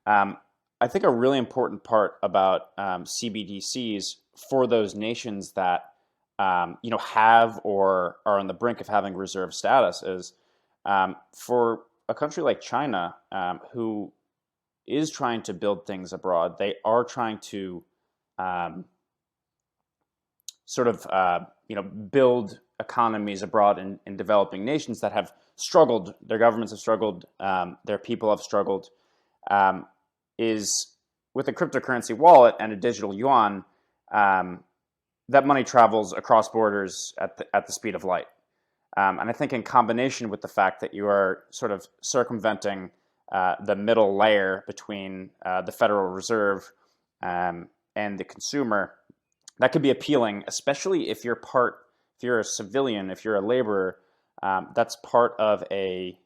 A: I think a really important part about CBDCs for those nations that have or are on the brink of having reserve status is for a country like China, who is trying to build things abroad. They are trying to build economies abroad in developing nations that have struggled. Their governments have struggled. Their people have struggled. Is with a cryptocurrency wallet and a digital yuan, that money travels across borders at the speed of light. And I think in combination with the fact that you are sort of circumventing the middle layer between the Federal Reserve and the consumer, that could be appealing, especially if you're a civilian, if you're a laborer, that's part of a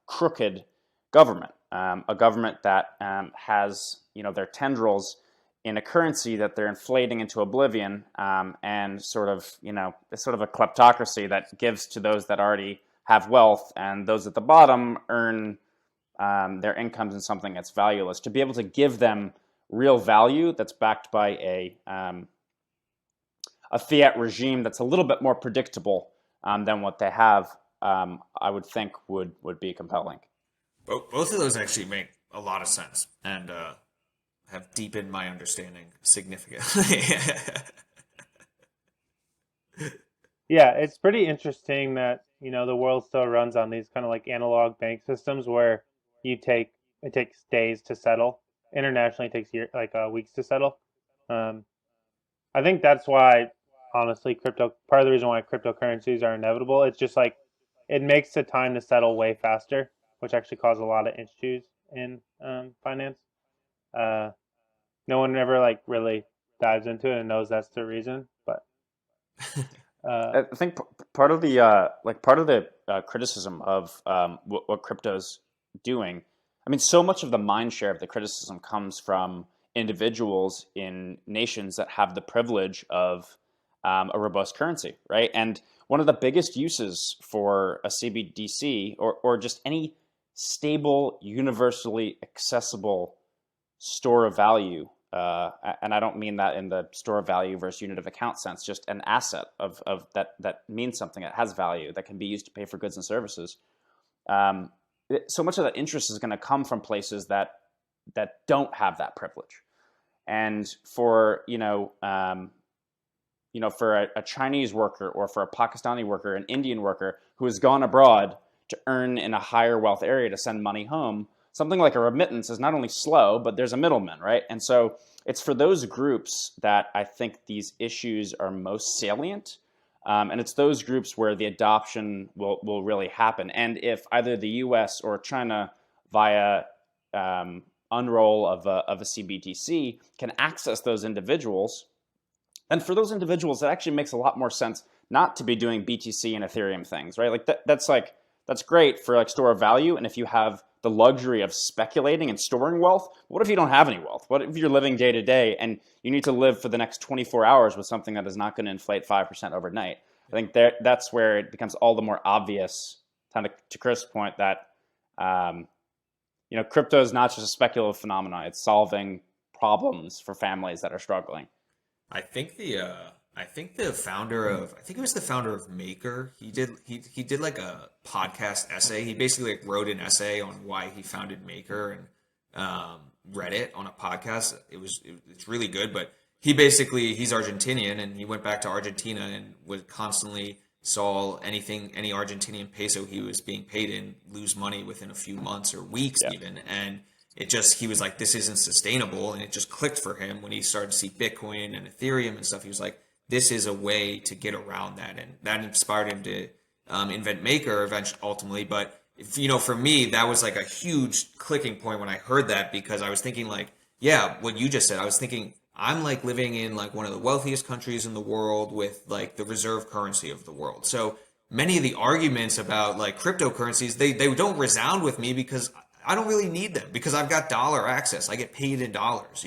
A: crooked government, a government that has their tendrils in a currency that they're inflating into oblivion, and sort of a kleptocracy that gives to those that already have wealth, and those at the bottom earn their incomes in something that's valueless. To be able to give them real value that's backed by a fiat regime that's a little bit more predictable than what they have, I would think would be compelling.
B: Both of those actually make a lot of sense and have deepened my understanding significantly.
D: Yeah, it's pretty interesting that, the world still runs on these kind of like analog bank systems where it takes days to settle. Internationally, it takes weeks to settle. Um, I think that's why, honestly, part of the reason why cryptocurrencies are inevitable, it's just like it makes the time to settle way faster, which actually causes a lot of issues in finance. Uh, no one ever like really dives into it and knows that's the reason, but
A: I think part of the criticism of what crypto's doing. I mean, so much of the mind share of the criticism comes from individuals in nations that have the privilege of a robust currency, right? And one of the biggest uses for a CBDC or just any stable, universally accessible store of value, and I don't mean that in the store of value versus unit of account sense, just an asset of that means something, that has value, that can be used to pay for goods and services. So much of that interest is going to come from places that don't have that privilege. And for for a Chinese worker or for a Pakistani worker, an Indian worker who has gone abroad to earn in a higher wealth area to send money home, something like a remittance is not only slow, but there's a middleman, right? And so it's for those groups that I think these issues are most salient. And it's those groups where the adoption will really happen. And if either the US or China, via unroll of a CBDC, can access those individuals, and for those individuals, it actually makes a lot more sense not to be doing BTC and Ethereum things, right? Like that's great for like store of value. And if you have the luxury of speculating and storing wealth, what if you don't have any wealth? What if you're living day to day and you need to live for the next 24 hours with something that is not going to inflate 5% overnight? I think that's where it becomes all the more obvious, kind of to Chris' point, that crypto is not just a speculative phenomenon. It's solving problems for families that are struggling.
B: I think the founder of, I think it was the founder of Maker. He did like a podcast essay. He basically like wrote an essay on why he founded Maker and read it on a podcast. It's really good, but he's Argentinian and he went back to Argentina and would constantly saw any Argentinian peso he was being paid in lose money within a few months or weeks even. And he was like, this isn't sustainable. And it just clicked for him when he started to see Bitcoin and Ethereum and stuff. He was like, this is a way to get around that. And that inspired him to invent Maker ultimately. But, for me, that was like a huge clicking point when I heard that, because I was thinking like, yeah, what you just said, I was thinking I'm like living in like one of the wealthiest countries in the world with like the reserve currency of the world. So many of the arguments about like cryptocurrencies, they don't resound with me because I don't really need them, because I've got dollar access. I get paid in dollars,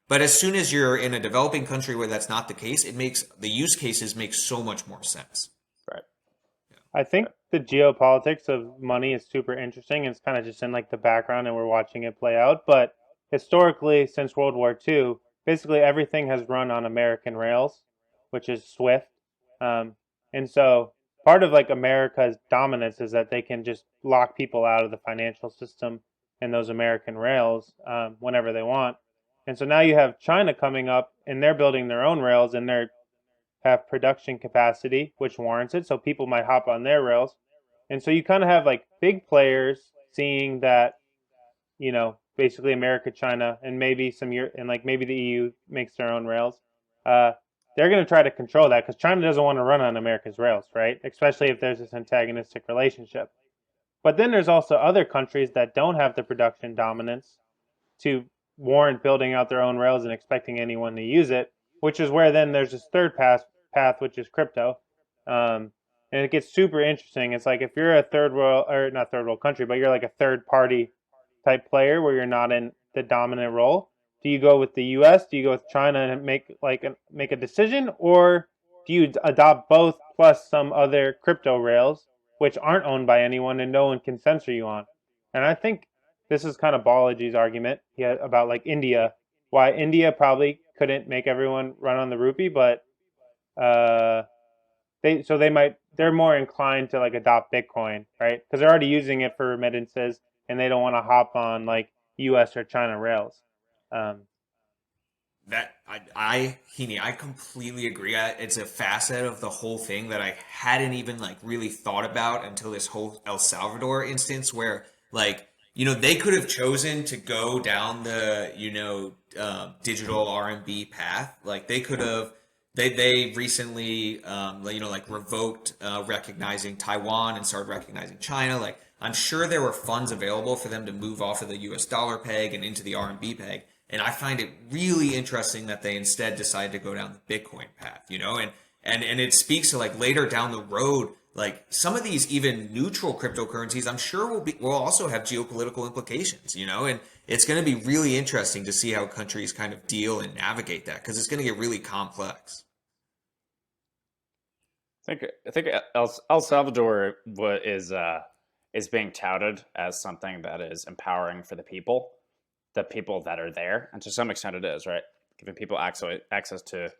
B: But as soon as you're in a developing country where that's not the case, it makes the use cases make so much more sense.
A: Right.
B: Yeah.
D: I think the geopolitics of money is super interesting. It's kind of just in like the background and we're watching it play out. But historically, since World War II, basically everything has run on American rails, which is Swift. And so part of like America's dominance is that they can just lock people out of the financial system and those American rails whenever they want. And so now you have China coming up and they're building their own rails and they have production capacity, which warrants it. So people might hop on their rails. And so you kind of have like big players seeing that, basically America, China, and maybe maybe the EU makes their own rails. They're going to try to control that because China doesn't want to run on America's rails, right? Especially if there's this antagonistic relationship. But then there's also other countries that don't have the production dominance to warrant building out their own rails and expecting anyone to use it, which is where then there's this third path, which is crypto. And it gets super interesting. It's like if you're a third world, or not third world country, but you're like a third party type player where you're not in the dominant role, do you go with the US? Do you go with China and make a decision? Or do you adopt both plus some other crypto rails, which aren't owned by anyone and no one can censor you on. And I think this is kind of Balaji's argument about like India, why India probably couldn't make everyone run on the rupee, but they're more inclined to like adopt Bitcoin, right? Because they're already using it for remittances and they don't want to hop on like US or China rails.
B: That Heaney, I completely agree. It's a facet of the whole thing that I hadn't even like really thought about until this whole El Salvador instance, where like they could have chosen to go down the digital RMB path. Like they could have. They recently like revoked recognizing Taiwan and started recognizing China. Like I'm sure there were funds available for them to move off of the US dollar peg and into the RMB peg. And I find it really interesting that they instead decided to go down the Bitcoin path, and it speaks to like later down the road, like some of these even neutral cryptocurrencies, I'm sure will also have geopolitical implications, and it's going to be really interesting to see how countries kind of deal and navigate that, because it's going to get really complex.
A: I think El Salvador is being touted as something that is empowering for the people that are there, and to some extent it is, right? Giving people access to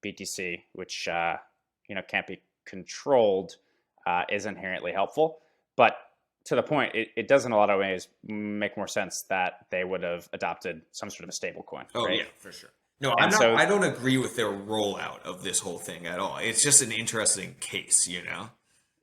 A: BTC, which can't be controlled, is inherently helpful. But to the point, it does in a lot of ways make more sense that they would have adopted some sort of a stable coin.
B: Oh,
A: right?
B: yeah, for sure. No, I don't agree with their rollout of this whole thing at all. It's just an interesting case,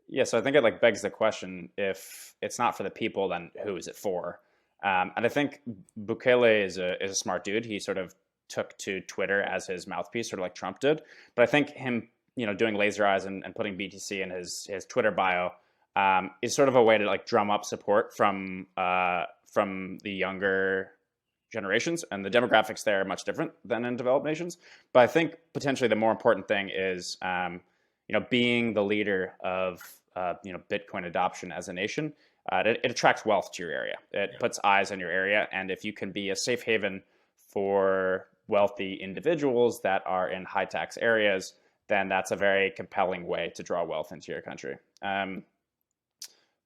A: Yeah, so I think it like begs the question: if it's not for the people, then who is it for? And I think Bukele is a smart dude. He sort of took to Twitter as his mouthpiece, sort of like Trump did. But I think him, doing laser eyes and putting BTC in his Twitter bio is sort of a way to like drum up support from the younger generations, and the demographics there are much different than in developed nations. But I think potentially the more important thing is being the leader of Bitcoin adoption as a nation. It attracts wealth to your area. It puts eyes on your area, and if you can be a safe haven for wealthy individuals that are in high tax areas, then that's a very compelling way to draw wealth into your country.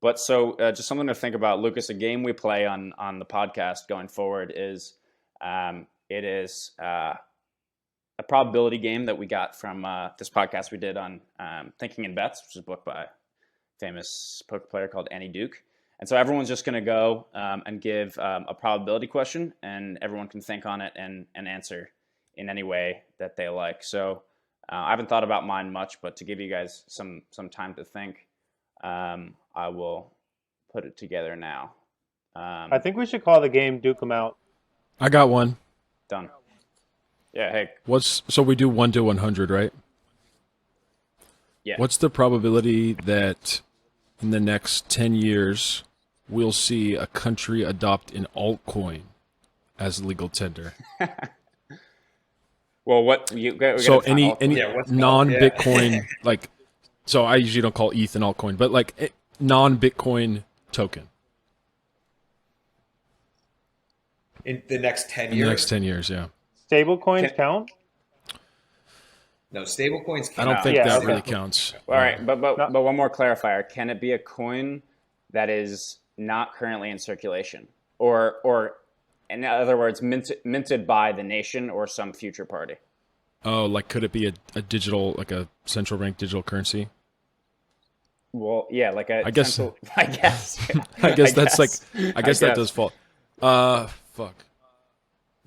A: But just something to think about, Lucas. A game we play on the podcast going forward is it is a probability game that we got from this podcast we did on Thinking in Bets, which is a book by a famous poker player called Annie Duke. And so everyone's just going to go and give a probability question, and everyone can think on it and answer in any way that they like. So I haven't thought about mine much, but to give you guys some time to think, I will put it together now.
D: I think we should call the game Duke 'em Out.
C: I got one.
A: Done. Yeah, hey.
C: So we do 1 to 100, right?
A: Yeah.
C: What's the probability that in the next 10 years we'll see a country adopt an altcoin as legal tender?
A: Well, any
C: non-Bitcoin like, so I usually don't call ETH an altcoin, but like non-Bitcoin token
B: in the next 10 years.
C: In the next 10 years, yeah.
D: Stable coins count?
B: No, stable coins
C: I don't think that really counts.
A: All right, but one more clarifier. Can it be a coin that is not currently in circulation? Or in other words, minted by the nation or some future party?
C: Oh, like could it be a digital, like a central bank digital currency?
A: Well, yeah, like
C: I guess
A: that
C: does fall. Fuck.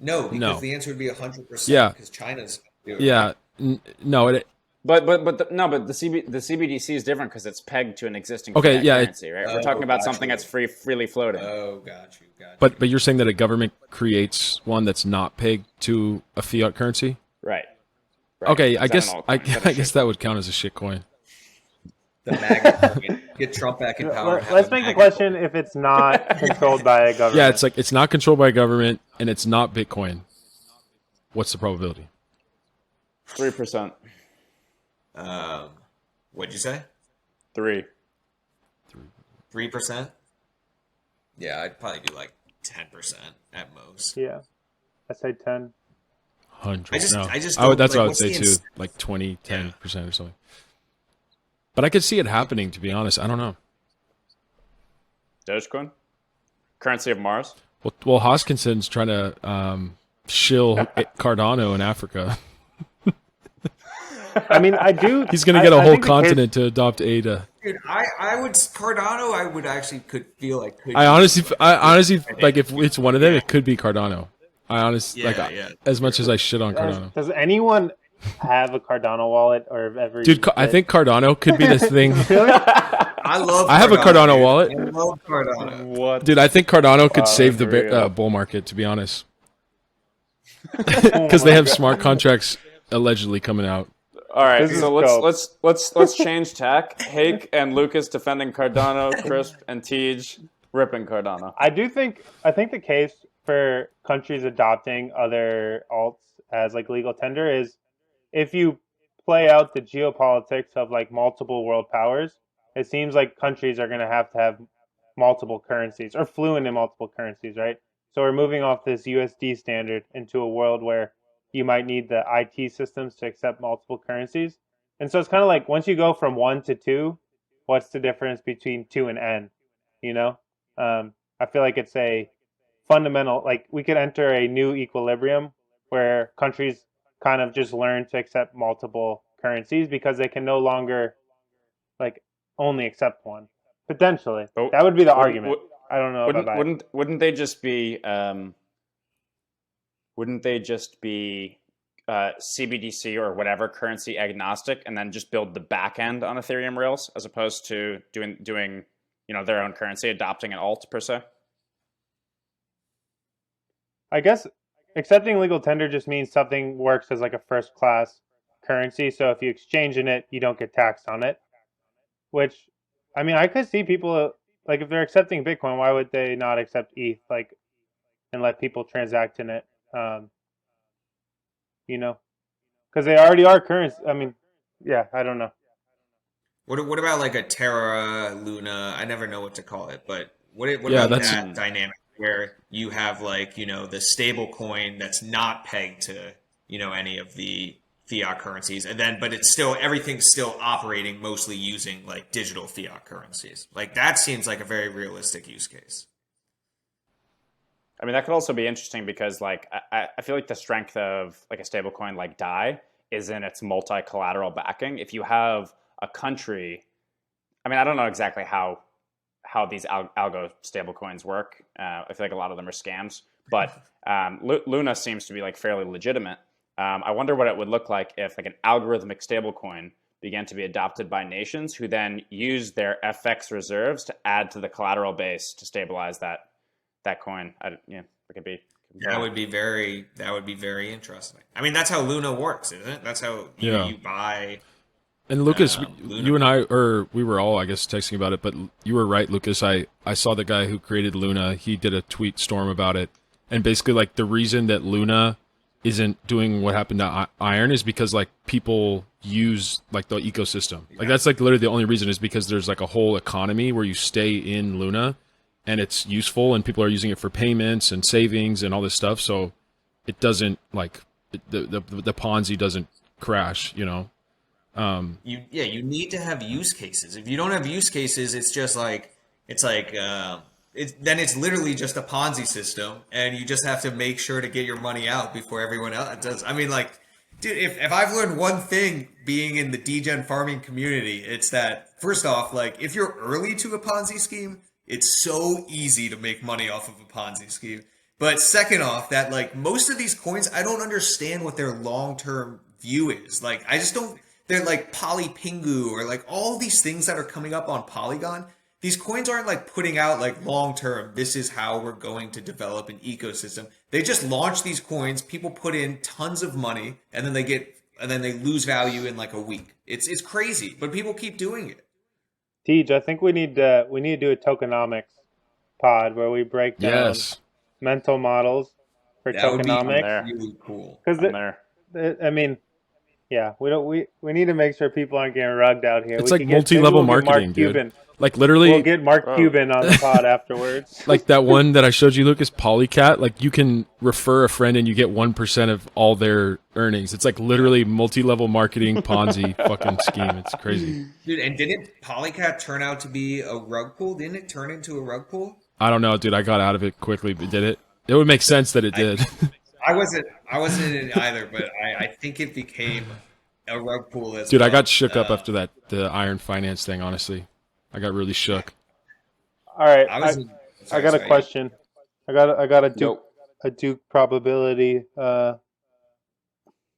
B: No, because the answer would be 100%.
C: Yeah,
B: because China's.
C: Yeah, no.
A: But the CBDC is different because it's pegged to an existing currency, right? We're talking about something that's freely floating.
B: Oh, got you.
C: But you're saying that a government creates one that's not pegged to a fiat currency?
A: Right.
C: Okay, I guess that would count as a shit coin.
B: The MAGA. Get Trump back in power.
D: Let's make the question if it's not controlled by a government.
C: Yeah, it's like it's not controlled by a government and it's not Bitcoin. What's the probability?
A: 3%.
B: What'd you say?
A: 3%.
B: 3%? Yeah, I'd probably do like 10% at most.
D: Yeah, I'd say 10.
C: 100.
B: That's
C: what I would say too, like 20, 10% or something. But I could see it happening, to be honest. I don't know.
A: Dogecoin, currency of Mars.
C: Well, Hoskinson's trying to shill Cardano in Africa.
D: I mean, I do.
C: He's going to get a whole
D: think the case-
C: continent to adopt ADA.
B: Dude, I would Cardano. I would actually could feel like.
C: I honestly, like if it's one of them, it could be Cardano. I honestly, as much as I shit on Cardano.
D: Does anyone have a Cardano wallet or have ever?
C: Dude, I think Cardano could be this thing.
B: I
C: have a Cardano wallet.
B: I love Cardano.
D: What?
C: Dude, I think Cardano could save the
D: unreal.
C: bull market, to be honest. Because they have smart contracts allegedly coming out.
A: All right,
D: This is
A: so
D: dope.
A: let's change tack. Hake and Lucas defending Cardano, Crisp and Tej ripping Cardano.
D: I think the case for countries adopting other alts as like legal tender is if you play out the geopolitics of like multiple world powers, it seems like countries are going to have multiple currencies or fluent in multiple currencies, right? So we're moving off this USD standard into a world where you might need the IT systems to accept multiple currencies. And so it's kind of like once you go from 1 to 2, what's the difference between 2 and N? You know? I feel like it's a fundamental, like we could enter a new equilibrium where countries kind of just learn to accept multiple currencies because they can no longer like only accept one. Potentially.
A: But
D: that would be the argument. I don't know about that.
A: Wouldn't they just be CBDC or whatever currency agnostic, and then just build the back end on Ethereum rails as opposed to doing their own currency, adopting an alt per se?
D: I guess accepting legal tender just means something works as like a first class currency. So if you exchange in it, you don't get taxed on it. Which, I mean, I could see people like if they're accepting Bitcoin, why would they not accept ETH and let people transact in it? Because they already are currency. I mean, yeah, I don't know.
B: What about like a Terra Luna? I never know what to call it, but what
C: Yeah,
B: about
C: that's-
B: that dynamic where you have like the stable coin that's not pegged to any of the fiat currencies, and then but it's still everything's still operating mostly using like digital fiat currencies. Like that seems like a very realistic use case.
A: I mean, that could also be interesting because, like, I feel like the strength of like a stablecoin like DAI is in its multi-collateral backing. If you have a country, I mean, I don't know exactly how these algo stablecoins work. I feel like a lot of them are scams, but Luna seems to be like fairly legitimate. I wonder what it would look like if like an algorithmic stablecoin began to be adopted by nations who then use their FX reserves to add to the collateral base to stabilize that coin. It could be.
B: That would be very interesting. I mean, that's how Luna works, isn't it? That's how you buy.
C: And Lucas,
B: Luna.
C: you and I, or we were all, I guess, texting about it, but you were right, Lucas. I saw the guy who created Luna. He did a tweet storm about it. And basically, like, the reason that Luna isn't doing what happened to Iron is because, like, people use, like, the ecosystem. Like, that's, like, literally the only reason is because there's, like, a whole economy where you stay in Luna, and it's useful, and people are using it for payments and savings and all this stuff. So it doesn't, like, the Ponzi doesn't crash,
B: You need to have use cases. If you don't have use cases, it's just like then it's literally just a Ponzi system, and you just have to make sure to get your money out before everyone else does. I mean, like, dude, if I've learned one thing being in the degen farming community, it's that first off, like, if you're early to a Ponzi scheme, it's so easy to make money off of a Ponzi scheme. But second off, that like most of these coins, I don't understand what their long-term view is. Like, I just don't. They're like Polypingu or like all these things that are coming up on Polygon. These coins aren't like putting out like long term, this is how we're going to develop an ecosystem. They just launch these coins, people put in tons of money, and then they lose value in like a week. It's crazy, but people keep doing it.
D: Tej, I think we need to do a tokenomics pod where we break down mental models for tokenomics.
A: That
B: would be really cool.
D: Because I mean, yeah, we need to make sure people aren't getting rugged out here.
C: It's like multi-level marketing, dude. Like literally,
D: We'll get Mark
A: Bro.
D: Cuban on the pod afterwards.
C: like that one that I showed you, Lucas, Polycat. Like you can refer a friend and you get 1% of all their earnings. It's like literally multi-level marketing Ponzi fucking scheme. It's crazy.
B: Dude, and didn't Polycat turn out to be a rug pull? Didn't it turn into a rug pull?
C: I don't know, dude. I got out of it quickly, but did it? It would make sense that it did.
B: I wasn't in it either, but I think it became a rug pull as
C: Dude,
B: well.
C: I got shook up after the Iron Finance thing, honestly. I got really shook.
D: All right,
B: I was.
D: I got a question. I got a Duke
A: Nope.
D: a Duke probability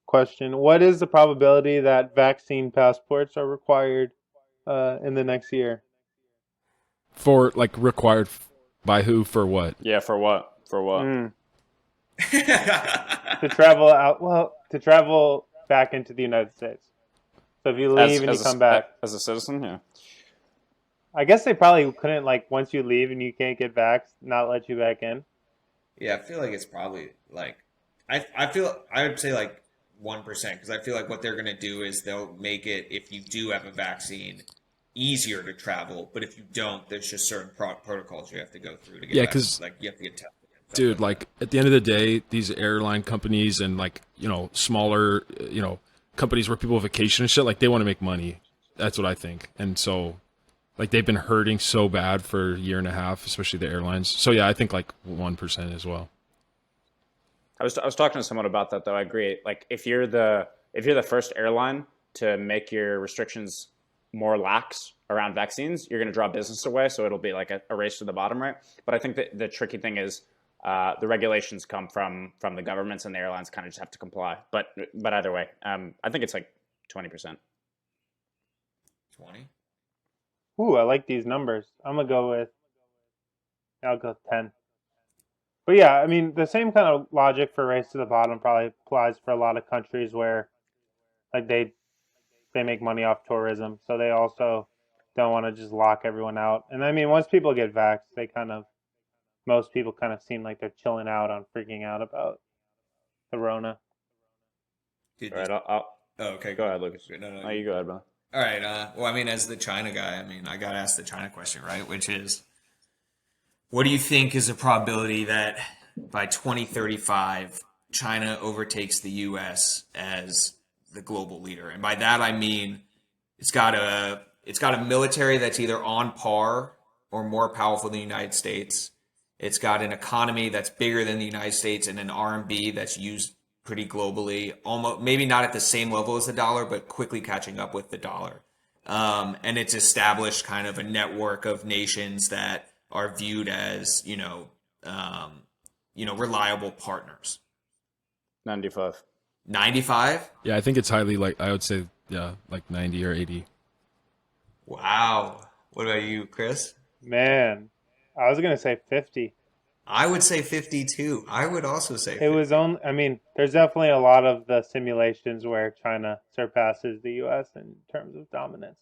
D: question. What is the probability that vaccine passports are required in the next year?
C: For like required by who for what?
A: Yeah, for what? For what?
D: To travel out, well, to travel back into the United States. So if you leave and you come back,
A: as a citizen, yeah.
D: I guess they probably couldn't, like, once you leave and you can't get vaxxed, not let you back in.
B: Yeah, I feel like it's probably like I would say like 1% because I feel like what they're gonna do is they'll make it if you do have a vaccine easier to travel, but if you don't, there's just certain protocols you have to go through to get.
C: Yeah,
B: back.
C: 'cause
B: like you have to get tested.
C: Dude, like at the end of the day, these airline companies and like, smaller, companies where people vacation and shit, like they want to make money. That's what I think. And so like they've been hurting so bad for a year and a half, especially the airlines. So yeah, I think like 1% as well.
A: I was talking to someone about that though. I agree. Like if you're the first airline to make your restrictions more lax around vaccines, you're going to draw business away. So it'll be like a race to the bottom, right? But I think that the tricky thing is the regulations come from the governments, and the airlines kind of just have to comply. But either way, I think it's like 20%.
B: 20.
D: Ooh, I like these numbers. I'll go 10. But yeah, I mean, the same kind of logic for race to the bottom probably applies for a lot of countries where, like, they make money off tourism, so they also don't want to just lock everyone out. And I mean, once people get vaxxed, most people kind of seem like they're chilling out on freaking out about the Rona.
B: Dude,
A: All right,
B: okay,
A: go ahead, Lucas.
B: No,
A: No, you go ahead, bro.
B: All right. Well, I mean, as the China guy, I mean, I got to ask the China question, right? Which is, what do you think is a probability that by 2035, China overtakes the U.S. as the global leader? And by that, I mean, it's got a military that's either on par or more powerful than the United States. It's got an economy that's bigger than the United States and an RMB that's used pretty globally, almost maybe not at the same level as the dollar, but quickly catching up with the dollar. And it's established kind of a network of nations that are viewed as, reliable partners.
A: 95.
B: 95?
C: Yeah, I think it's highly I would say, yeah, like 90 or 80.
B: Wow. What about you, Chris?
D: Man, I was gonna say 50.
B: I would say 52. I would also say 50.
D: It was only. I mean, there's definitely a lot of the simulations where China surpasses the U.S. in terms of dominance.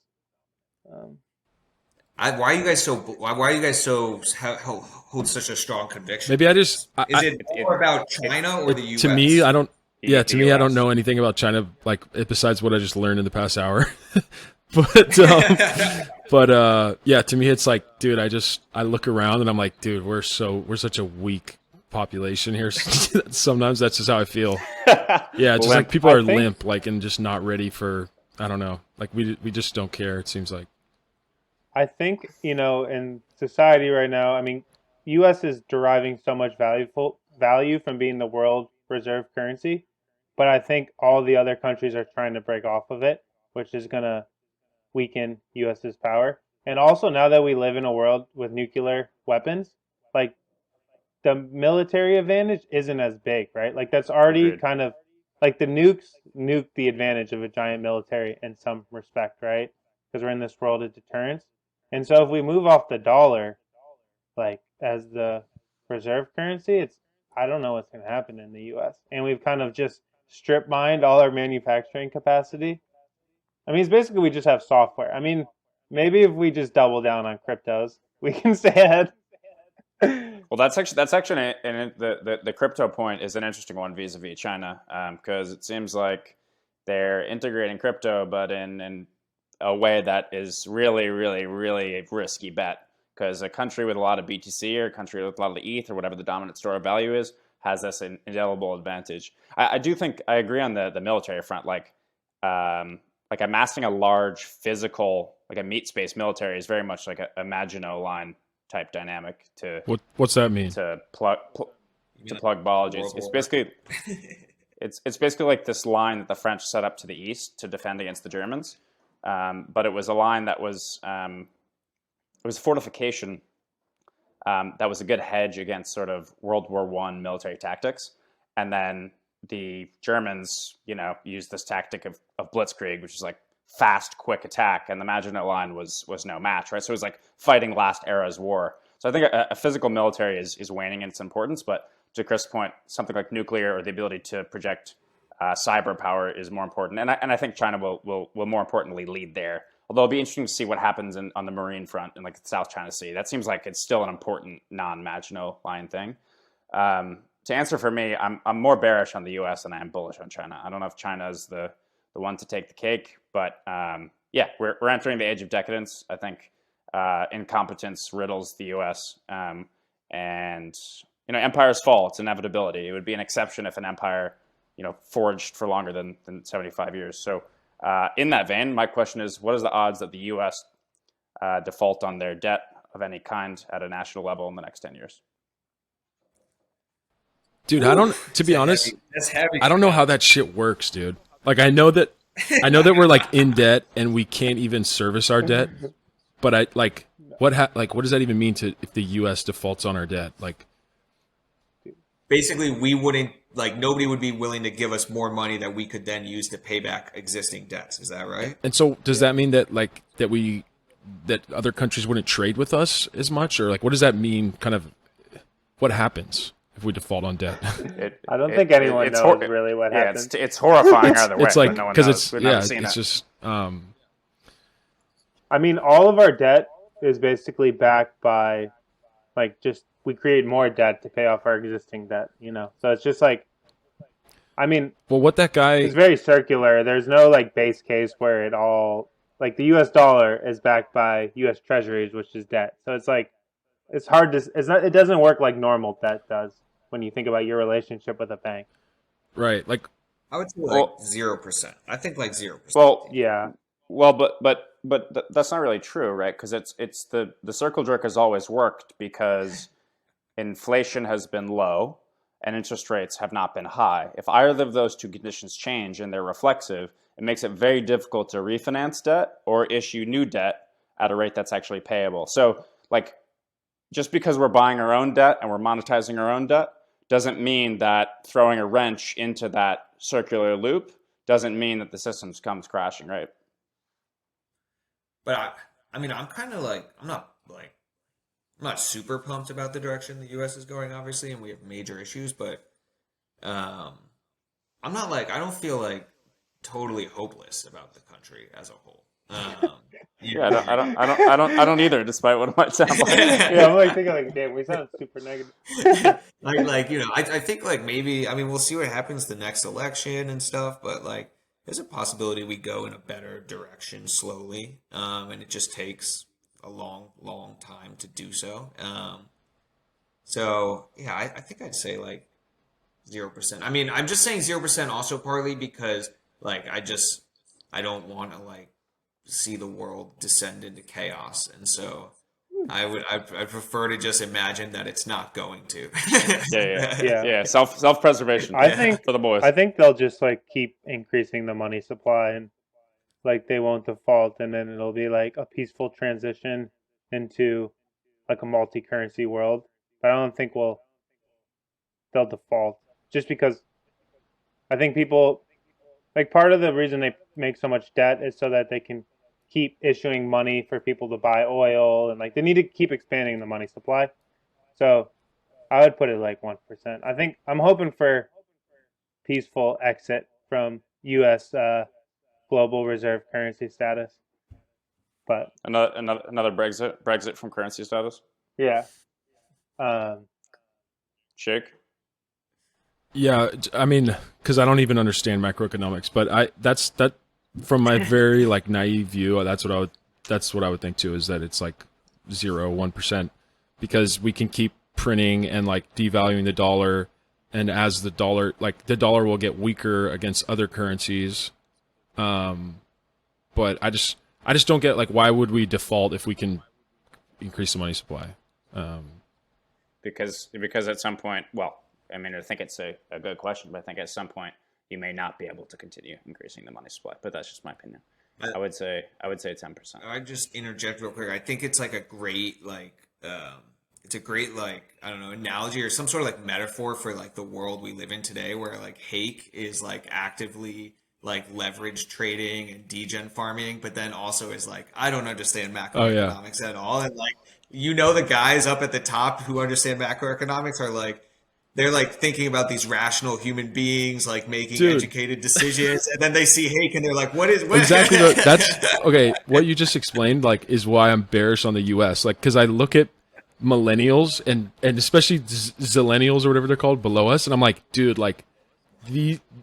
B: Why are you guys so hold such a strong conviction?
C: Maybe I just
B: Is it more about China or the U.S.?
C: to me, I don't. Yeah, to me, I don't
A: US.
C: know anything about China, like besides what I just learned in the past hour. But yeah, to me, it's like, dude, I look around and I'm like, dude, we're such a weak population here. Sometimes that's just how I feel. Yeah, just like people are limp, like, and just not ready for. I don't know, like we just don't care. It seems like.
D: I think, in society right now, I mean, U.S. is deriving so much value from being the world reserve currency, but I think all the other countries are trying to break off of it, which is going to weaken U.S.'s power. And also, now that we live in a world with nuclear weapons, like, the military advantage isn't as big, right? Like, that's already
A: Agreed.
D: kind of, like, the nukes nuke the advantage of a giant military in some respect, right? Because we're in this world of deterrence. And so if we move off the dollar, like, as the reserve currency, I don't know what's going to happen in the U.S. And we've kind of just strip mined all our manufacturing capacity. I mean, it's basically we just have software. I mean, maybe if we just double down on cryptos, we can stay ahead.
A: Well, that's actually and the crypto point is an interesting one vis-a-vis China, because it seems like they're integrating crypto, but in a way that is really, really, really a risky bet, because a country with a lot of BTC or a country with a lot of the ETH or whatever the dominant store of value is has this indelible advantage. I do think I agree on the military front. Like amassing a large physical, like a meat space military is very much like a Maginot Line type dynamic to
C: What's that mean?
A: to plug biology. It's basically it's basically like this line that the French set up to the east to defend against the Germans, but it was a line that was it was a fortification that was a good hedge against sort of World War I military tactics, and then the Germans, used this tactic of blitzkrieg, which is like fast, quick attack, and the Maginot Line was no match, right? So it was like fighting last era's war. So I think a physical military is waning in its importance, but to Chris' point, something like nuclear or the ability to project cyber power is more important, and I think China will more importantly lead there. Although it'll be interesting to see what happens on the marine front in like the South China Sea. That seems like it's still an important non-Maginot Line thing. To answer for me, I'm more bearish on the U.S. than I am bullish on China. I don't know if China is the one to take the cake, but we're entering the age of decadence. I think incompetence riddles the U.S. And empires fall. It's inevitability. It would be an exception if an empire forged for longer than 75 years. So in that vein, my question is, what is the odds that the U.S. Default on their debt of any kind at a national level in the next 10 years?
C: Dude, to be honest,
B: that's heavy.
C: I don't know how that shit works, dude. Like, I know that we're like in debt and we can't even service our debt, but what does that even mean if the U.S. defaults on our debt? Like,
B: basically, we wouldn't, nobody would be willing to give us more money that we could then use to pay back existing debts. Is that right?
C: And so does that mean that that other countries wouldn't trade with us as much, or what does that mean? Kind of what happens if we default on debt?
D: I don't think anyone knows really what happens.
A: It's horrifying either way.
C: It's like,
A: no one
C: because
A: knows.
C: it's just.
D: I mean, all of our debt is basically backed by, we create more debt to pay off our existing debt. So it's just
C: what that guy.
D: It's very circular. There's no base case where it all the U.S. dollar is backed by U.S. Treasuries, which is debt. So it's hard to. It doesn't work like normal debt does when you think about your relationship with a bank.
C: Right.
B: I would say 0%. I think 0%.
A: Well,
D: yeah.
A: Well, but that's not really true, right? Because it's the circle jerk has always worked because inflation has been low and interest rates have not been high. If either of those two conditions change and they're reflexive, it makes it very difficult to refinance debt or issue new debt at a rate that's actually payable. So, just because we're buying our own debt and we're monetizing our own debt doesn't mean that throwing a wrench into that circular loop doesn't mean that the system comes crashing, right?
B: But I'm kind of I'm not super pumped about the direction the U.S. is going, obviously, and we have major issues. But I'm not I don't feel totally hopeless about the country as a whole.
A: Yeah, I don't either, despite what it might sound like.
D: Yeah, I'm thinking damn, we sound super negative.
B: I think maybe we'll see what happens the next election and stuff, but there's a possibility we go in a better direction slowly, and it just takes a long time to do so. So yeah, I think I'd say 0%. I'm just saying 0% also partly because I don't want to see the world descend into chaos, and so I'd prefer to just imagine that it's not going to.
A: Yeah. Self-preservation.
D: I think
A: for the boys.
D: I think they'll just keep increasing the money supply, and they won't default, and then it'll be a peaceful transition into a multi-currency world. But I don't think they'll default, just because I think people part of the reason they make so much debt is so that they can keep issuing money for people to buy oil, and they need to keep expanding the money supply. So I would put it 1%. I'm hoping for peaceful exit from U.S. Global reserve currency status. But
A: another Brexit from currency status.
D: Yeah.
A: Shake.
C: Yeah, because I don't even understand macroeconomics, but from my very like naive view, that's what I would think too, is that it's like 1%, because we can keep printing and like devaluing the dollar, and as the dollar will get weaker against other currencies. But I just don't get, like, why would we default if we can increase the money supply?
A: Because at some point, well, I mean, I think it's a good question, but I think at some point you may not be able to continue increasing the money supply. But that's just my opinion. I would say 10%.
B: I just interject real quick. I think it's like a great it's a great I don't know, analogy or some sort of like metaphor for like the world we live in today, where like Hake is like actively like leverage trading and degen farming, but then also is like, I don't understand macroeconomics at all, and like, you know, the guys up at the top who understand macroeconomics are like, they're like thinking about these rational human beings like making educated decisions, and then they see Hake and they're like, what
C: exactly that's okay, what you just explained like is why I'm bearish on the US, like, because I look at millennials and especially zillennials or whatever they're called below us, and I'm like, dude, like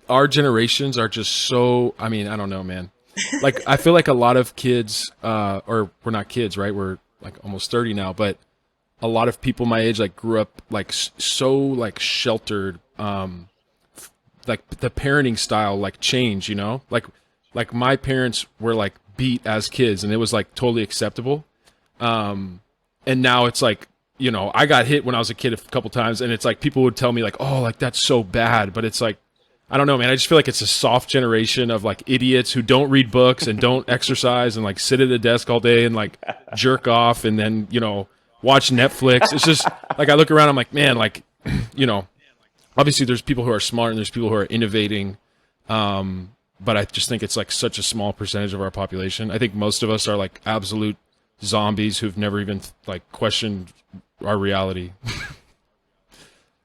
C: our generations are just so, I mean, I don't know, man. Like, I feel like a lot of kids, or we're not kids, right? We're like almost 30 now, but a lot of people my age like grew up like so like sheltered, like the parenting style like changed, you know? Like my parents were like beat as kids and it was like totally acceptable. And now it's like, you know, I got hit when I was a kid a couple times, and it's like people would tell me like, oh, like that's so bad, but it's like, I don't know, man. I just feel like it's a soft generation of like idiots who don't read books and don't exercise and like sit at a desk all day and like jerk off and then, you know, watch Netflix. It's just like, I look around, I'm like, man, like, you know, obviously there's people who are smart and there's people who are innovating. But I just think it's like such a small percentage of our population. I think most of us are like absolute zombies who've never even like questioned our reality.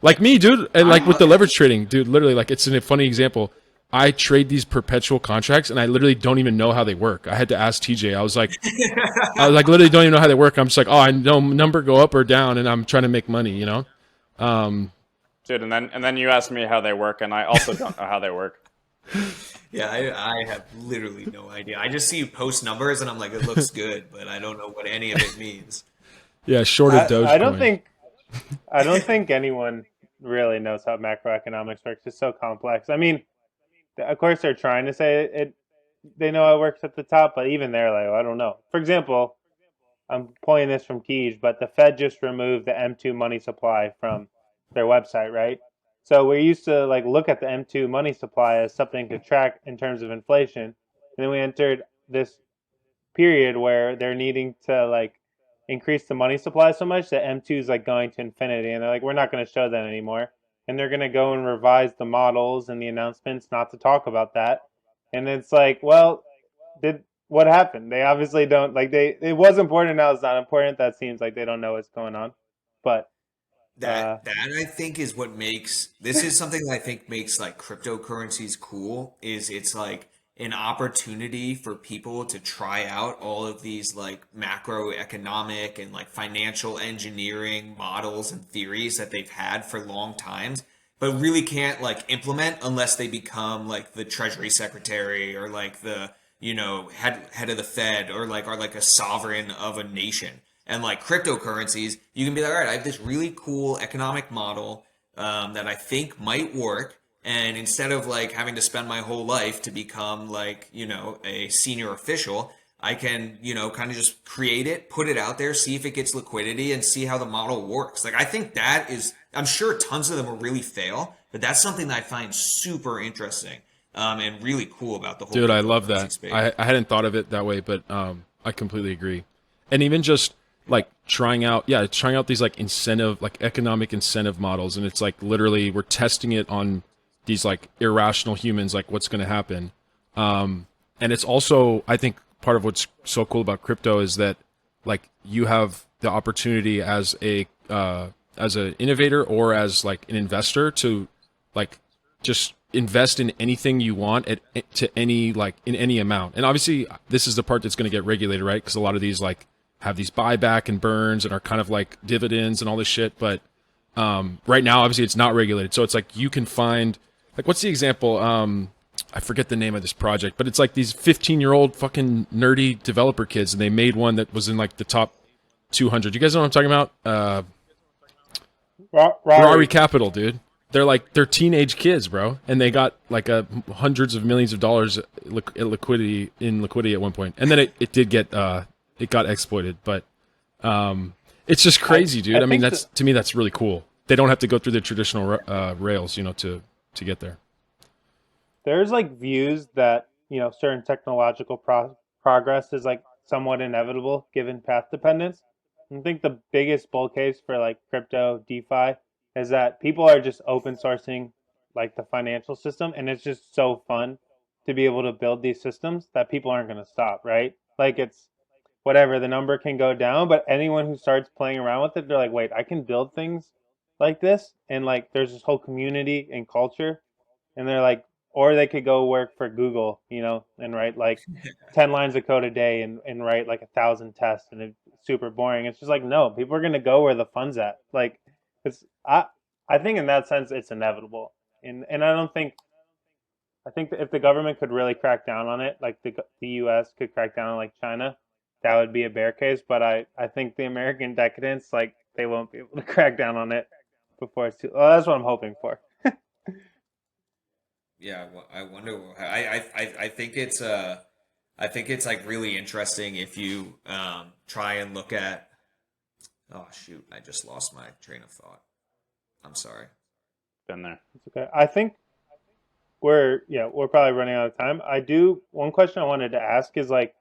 C: Like me, dude, and like with the leverage trading, dude, literally, like, it's a funny example. I trade these perpetual contracts, and I literally don't even know how they work. I had to ask TJ. I was like, literally don't even know how they work. I'm just like, oh, I know number go up or down, and I'm trying to make money, you know?
A: Dude, and then you asked me how they work, and I also don't know how they work.
B: Yeah, I have literally no idea. I just see you post numbers, and I'm like, it looks good, but I don't know what any of it means.
C: Yeah, shorted Dogecoin.
D: I don't think anyone really knows how macroeconomics works. It's so complex. I mean, of course they're trying to say it. They know how it works at the top, but even they're like, I don't know. For example, I'm pulling this from Kij, but the Fed just removed the M2 money supply from their website, right? So we used to like look at the M2 money supply as something to track in terms of inflation, and then we entered this period where they're needing to like increase the money supply so much that M2 is like going to infinity, and they're like, we're not going to show that anymore, and they're going to go and revise the models and the announcements not to talk about that. And it's like, well, what happened? They obviously don't like, it was important, now it's not important. That seems like they don't know what's going on. But
B: that I think is what makes, this is something that I think makes like cryptocurrencies cool, is it's like an opportunity for people to try out all of these like macroeconomic and like financial engineering models and theories that they've had for long times, but really can't like implement unless they become like the Treasury Secretary or like the, you know, head of the Fed, or like are like a sovereign of a nation. And like cryptocurrencies, you can be like, all right, I have this really cool economic model that I think might work. And instead of like having to spend my whole life to become like, you know, a senior official, I can, you know, kind of just create it, put it out there, see if it gets liquidity, and see how the model works. Like, I think that is, I'm sure tons of them will really fail, but that's something that I find super interesting and really cool about the whole.
C: Dude, I love that.
B: Space.
C: I hadn't thought of it that way, but I completely agree. And even just like trying out these like incentive, like economic incentive models, and it's like literally we're testing it on these like irrational humans, like what's going to happen. And it's also, I think part of what's so cool about crypto is that like you have the opportunity as an innovator or as like an investor to like just invest in anything you want to any, like in any amount. And obviously this is the part that's going to get regulated, right? Because a lot of these like have these buyback and burns and are kind of like dividends and all this shit. But right now, obviously it's not regulated. So it's like you can find, like, what's the example? I forget the name of this project, but it's like these 15-year-old fucking nerdy developer kids, and they made one that was in like the top 200. You guys know what I'm talking about? Rari Capital, dude. They're teenage kids, bro, and they got like hundreds of millions of dollars liquidity at one point, and then it did get it got exploited, but it's just crazy, dude. I mean, to me that's really cool. They don't have to go through the traditional rails, to get there.
D: There's like views that certain technological progress is like somewhat inevitable given path dependence. I think the biggest bull case for like crypto DeFi is that people are just open sourcing like the financial system, and it's just so fun to be able to build these systems that people aren't going to stop, right? Like it's whatever, the number can go down, but anyone who starts playing around with it, they're like, wait, I can build things like this, and like there's this whole community and culture, and they're like, or they could go work for Google, and write like 10 lines of code a day and write like 1,000 tests, and it's super boring. It's just like, no, people are going to go where the fun's at. Like it's, I think in that sense, it's inevitable. And I think that if the government could really crack down on it, like the US could crack down on like China, that would be a bear case. But I think the American decadence, like they won't be able to crack down on it before it's too, well, that's what I'm hoping for.
B: Yeah, well, I wonder. I think it's like really interesting if you try and look at. Oh shoot! I just lost my train of thought. I'm sorry.
A: Been there.
D: It's okay. I think we're probably running out of time. One question I wanted to ask is like,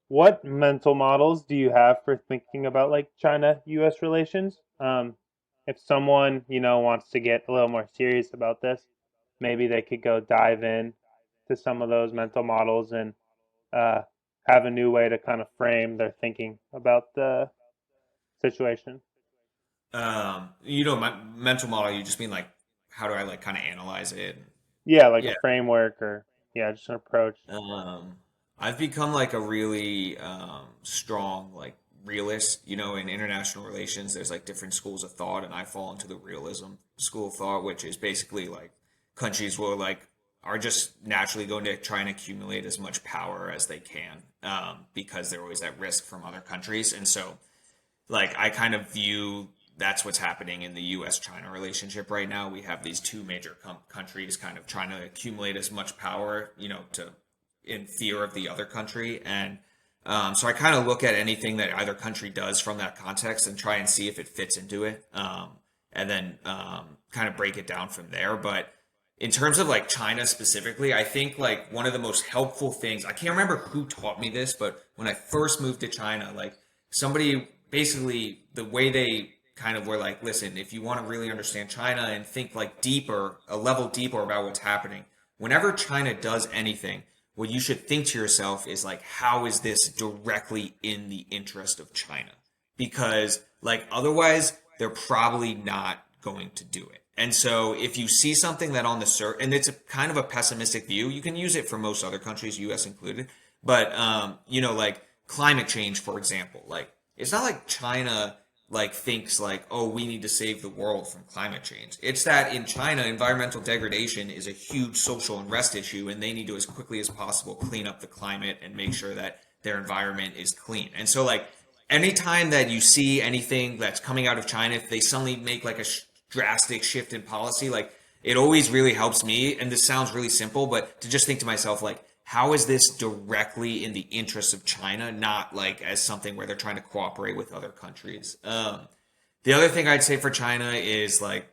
D: what mental models do you have for thinking about like China-U.S. relations? If someone wants to get a little more serious about this, maybe they could go dive in to some of those mental models and have a new way to kind of frame their thinking about the situation.
B: My mental model. You just mean like how do I like kind of analyze it?
D: Yeah, like
B: Yeah.
D: a framework or just an approach.
B: I've become like a really strong like realist. In international relations, there's like different schools of thought, and I fall into the realism school of thought, which is basically like countries will like are just naturally going to try and accumulate as much power as they can because they're always at risk from other countries, and so like I kind of view that's what's happening in the U.S.-China relationship right now. We have these two major countries kind of trying to accumulate as much power, to in fear of the other country. And so I kind of look at anything that either country does from that context and try and see if it fits into it, and then kind of break it down from there. But in terms of like China specifically, I think like one of the most helpful things, I can't remember who taught me this, but when I first moved to China, like somebody basically the way they kind of were like, listen, if you want to really understand China and think like a level deeper about what's happening, whenever China does anything, what you should think to yourself is like, how is this directly in the interest of China? Because like otherwise, they're probably not going to do it. And so if you see something that on the and it's a kind of a pessimistic view, you can use it for most other countries, US included, but like climate change, for example, like it's not like China like thinks like, oh, we need to save the world from climate change. It's that in China, environmental degradation is a huge social unrest issue, and they need to, as quickly as possible, clean up the climate and make sure that their environment is clean. And so like anytime that you see anything that's coming out of China, if they suddenly make like a drastic shift in policy, like it always really helps me. And this sounds really simple, but to just think to myself, like, how is this directly in the interest of China, not like as something where they're trying to cooperate with other countries? The other thing I'd say for China is like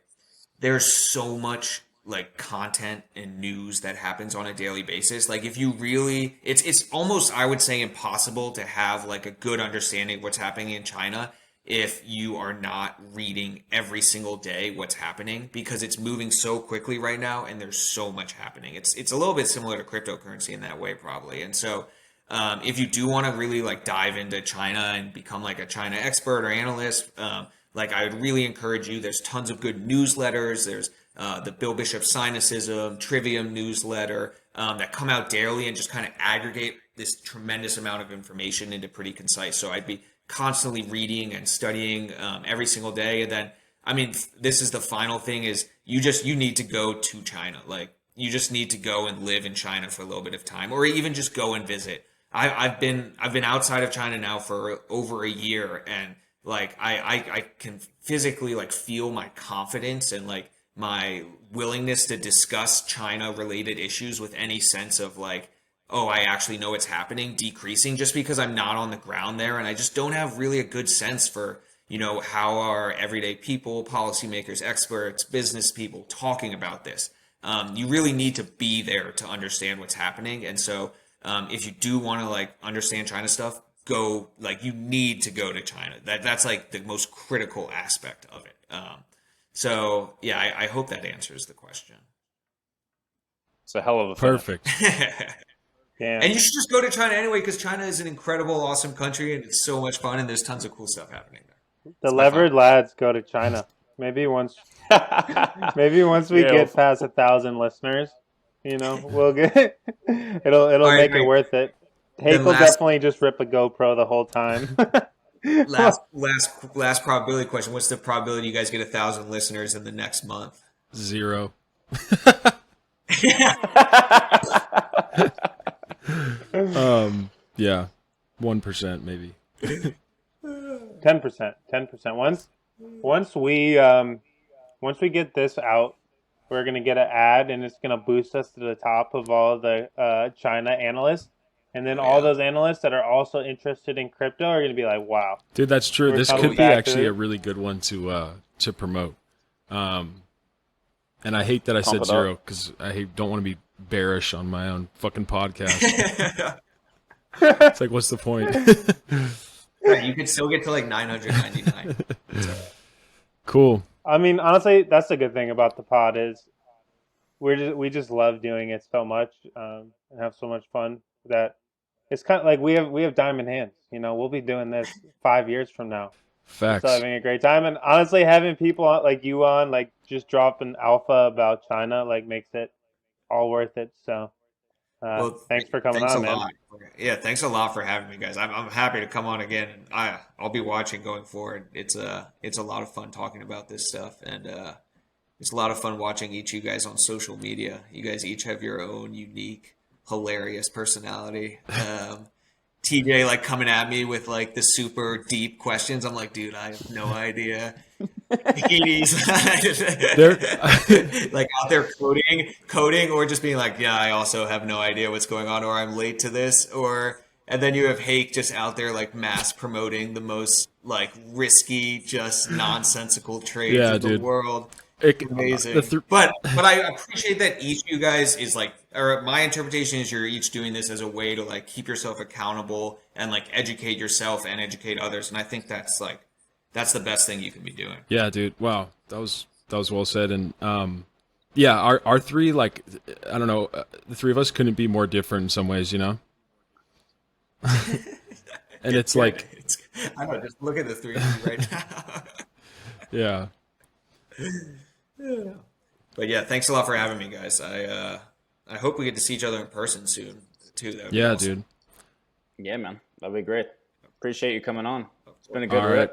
B: there's so much like content and news that happens on a daily basis. Like if you really, it's almost, I would say, impossible to have like a good understanding of what's happening in China if you are not reading every single day what's happening, because it's moving so quickly right now and there's so much happening. It's a little bit similar to cryptocurrency in that way, probably. And so if you do want to really like dive into China and become like a China expert or analyst, like I would really encourage you. There's tons of good newsletters. There's the Bill Bishop Cynicism, Trivium newsletter that come out daily and just kind of aggregate this tremendous amount of information into pretty concise. So I'd be constantly reading and studying every single day. And then, I mean, this is the final thing is you need to go to China. Like you just need to go and live in China for a little bit of time, or even just go and visit. I've been outside of China now for over a year, and like I can physically like feel my confidence and like my willingness to discuss China related issues with any sense of like, oh, I actually know what's happening, decreasing, just because I'm not on the ground there, and I just don't have really a good sense for, how are everyday people, policymakers, experts, business people talking about this. You really need to be there to understand what's happening. And so if you do want to like understand China stuff, you need to go to China. That's like the most critical aspect of it. So yeah, I hope that answers the question.
A: It's a hell of a finish.
C: Perfect.
D: Yeah.
B: And you should just go to China anyway, because China is an incredible, awesome country, and it's so much fun, and there's tons of cool stuff happening there.
D: The levered lads go to China. Maybe once we get past 1,000 listeners, we'll get it'll
B: All right,
D: make it worth it. Hank will definitely just rip a GoPro the whole time.
B: last probability question. What's the probability you guys get 1,000 listeners in the next month?
C: 0. Yeah, 1% maybe.
D: 10%. Once we get this out, we're gonna get an ad, and it's gonna boost us to the top of all the China analysts, and then all those analysts that are also interested in crypto are gonna be like, "Wow,
C: dude, that's true. This could be actually a really good one to promote." And I hate that I said 0 because don't want to be bearish on my own fucking podcast. It's like, what's the point?
B: Right, you could still get to like 999.
C: Cool.
D: I mean, honestly, that's the good thing about the pod is we just love doing it so much and have so much fun that it's kind of like we have diamond hands. We'll be doing this 5 years from now.
C: Facts.
D: Still having a great time, and honestly, having people like you on, like just dropping alpha about China, like makes it all worth it. So, thanks for coming on, man.
B: Yeah, thanks a lot for having me, guys. I'm happy to come on again, and I'll be watching going forward. It's a lot of fun talking about this stuff, and it's a lot of fun watching each of you guys on social media. You guys each have your own unique, hilarious personality. TJ like coming at me with like the super deep questions. I'm like, dude, I have no idea. He's like out there coding, or just being like, yeah, I also have no idea what's going on, or I'm late to this, and then you have Hake just out there like mass promoting the most like risky, just nonsensical trades in the world. Amazing. But I appreciate that each of you guys is like, or my interpretation is you're each doing this as a way to like keep yourself accountable and like educate yourself and educate others. And I think that's the best thing you can be doing.
C: Yeah, dude. Wow. That was well said. And yeah, our three, like, I don't know, the three of us couldn't be more different in some ways, And it's like,
B: I don't know, just look at the three of you right now.
C: Yeah.
B: But yeah, thanks a lot for having me, guys. I hope we get to see each other in person soon too.
C: Yeah, awesome. Dude.
A: Yeah, man, that'd be great. Appreciate you coming on. It's been a good ride.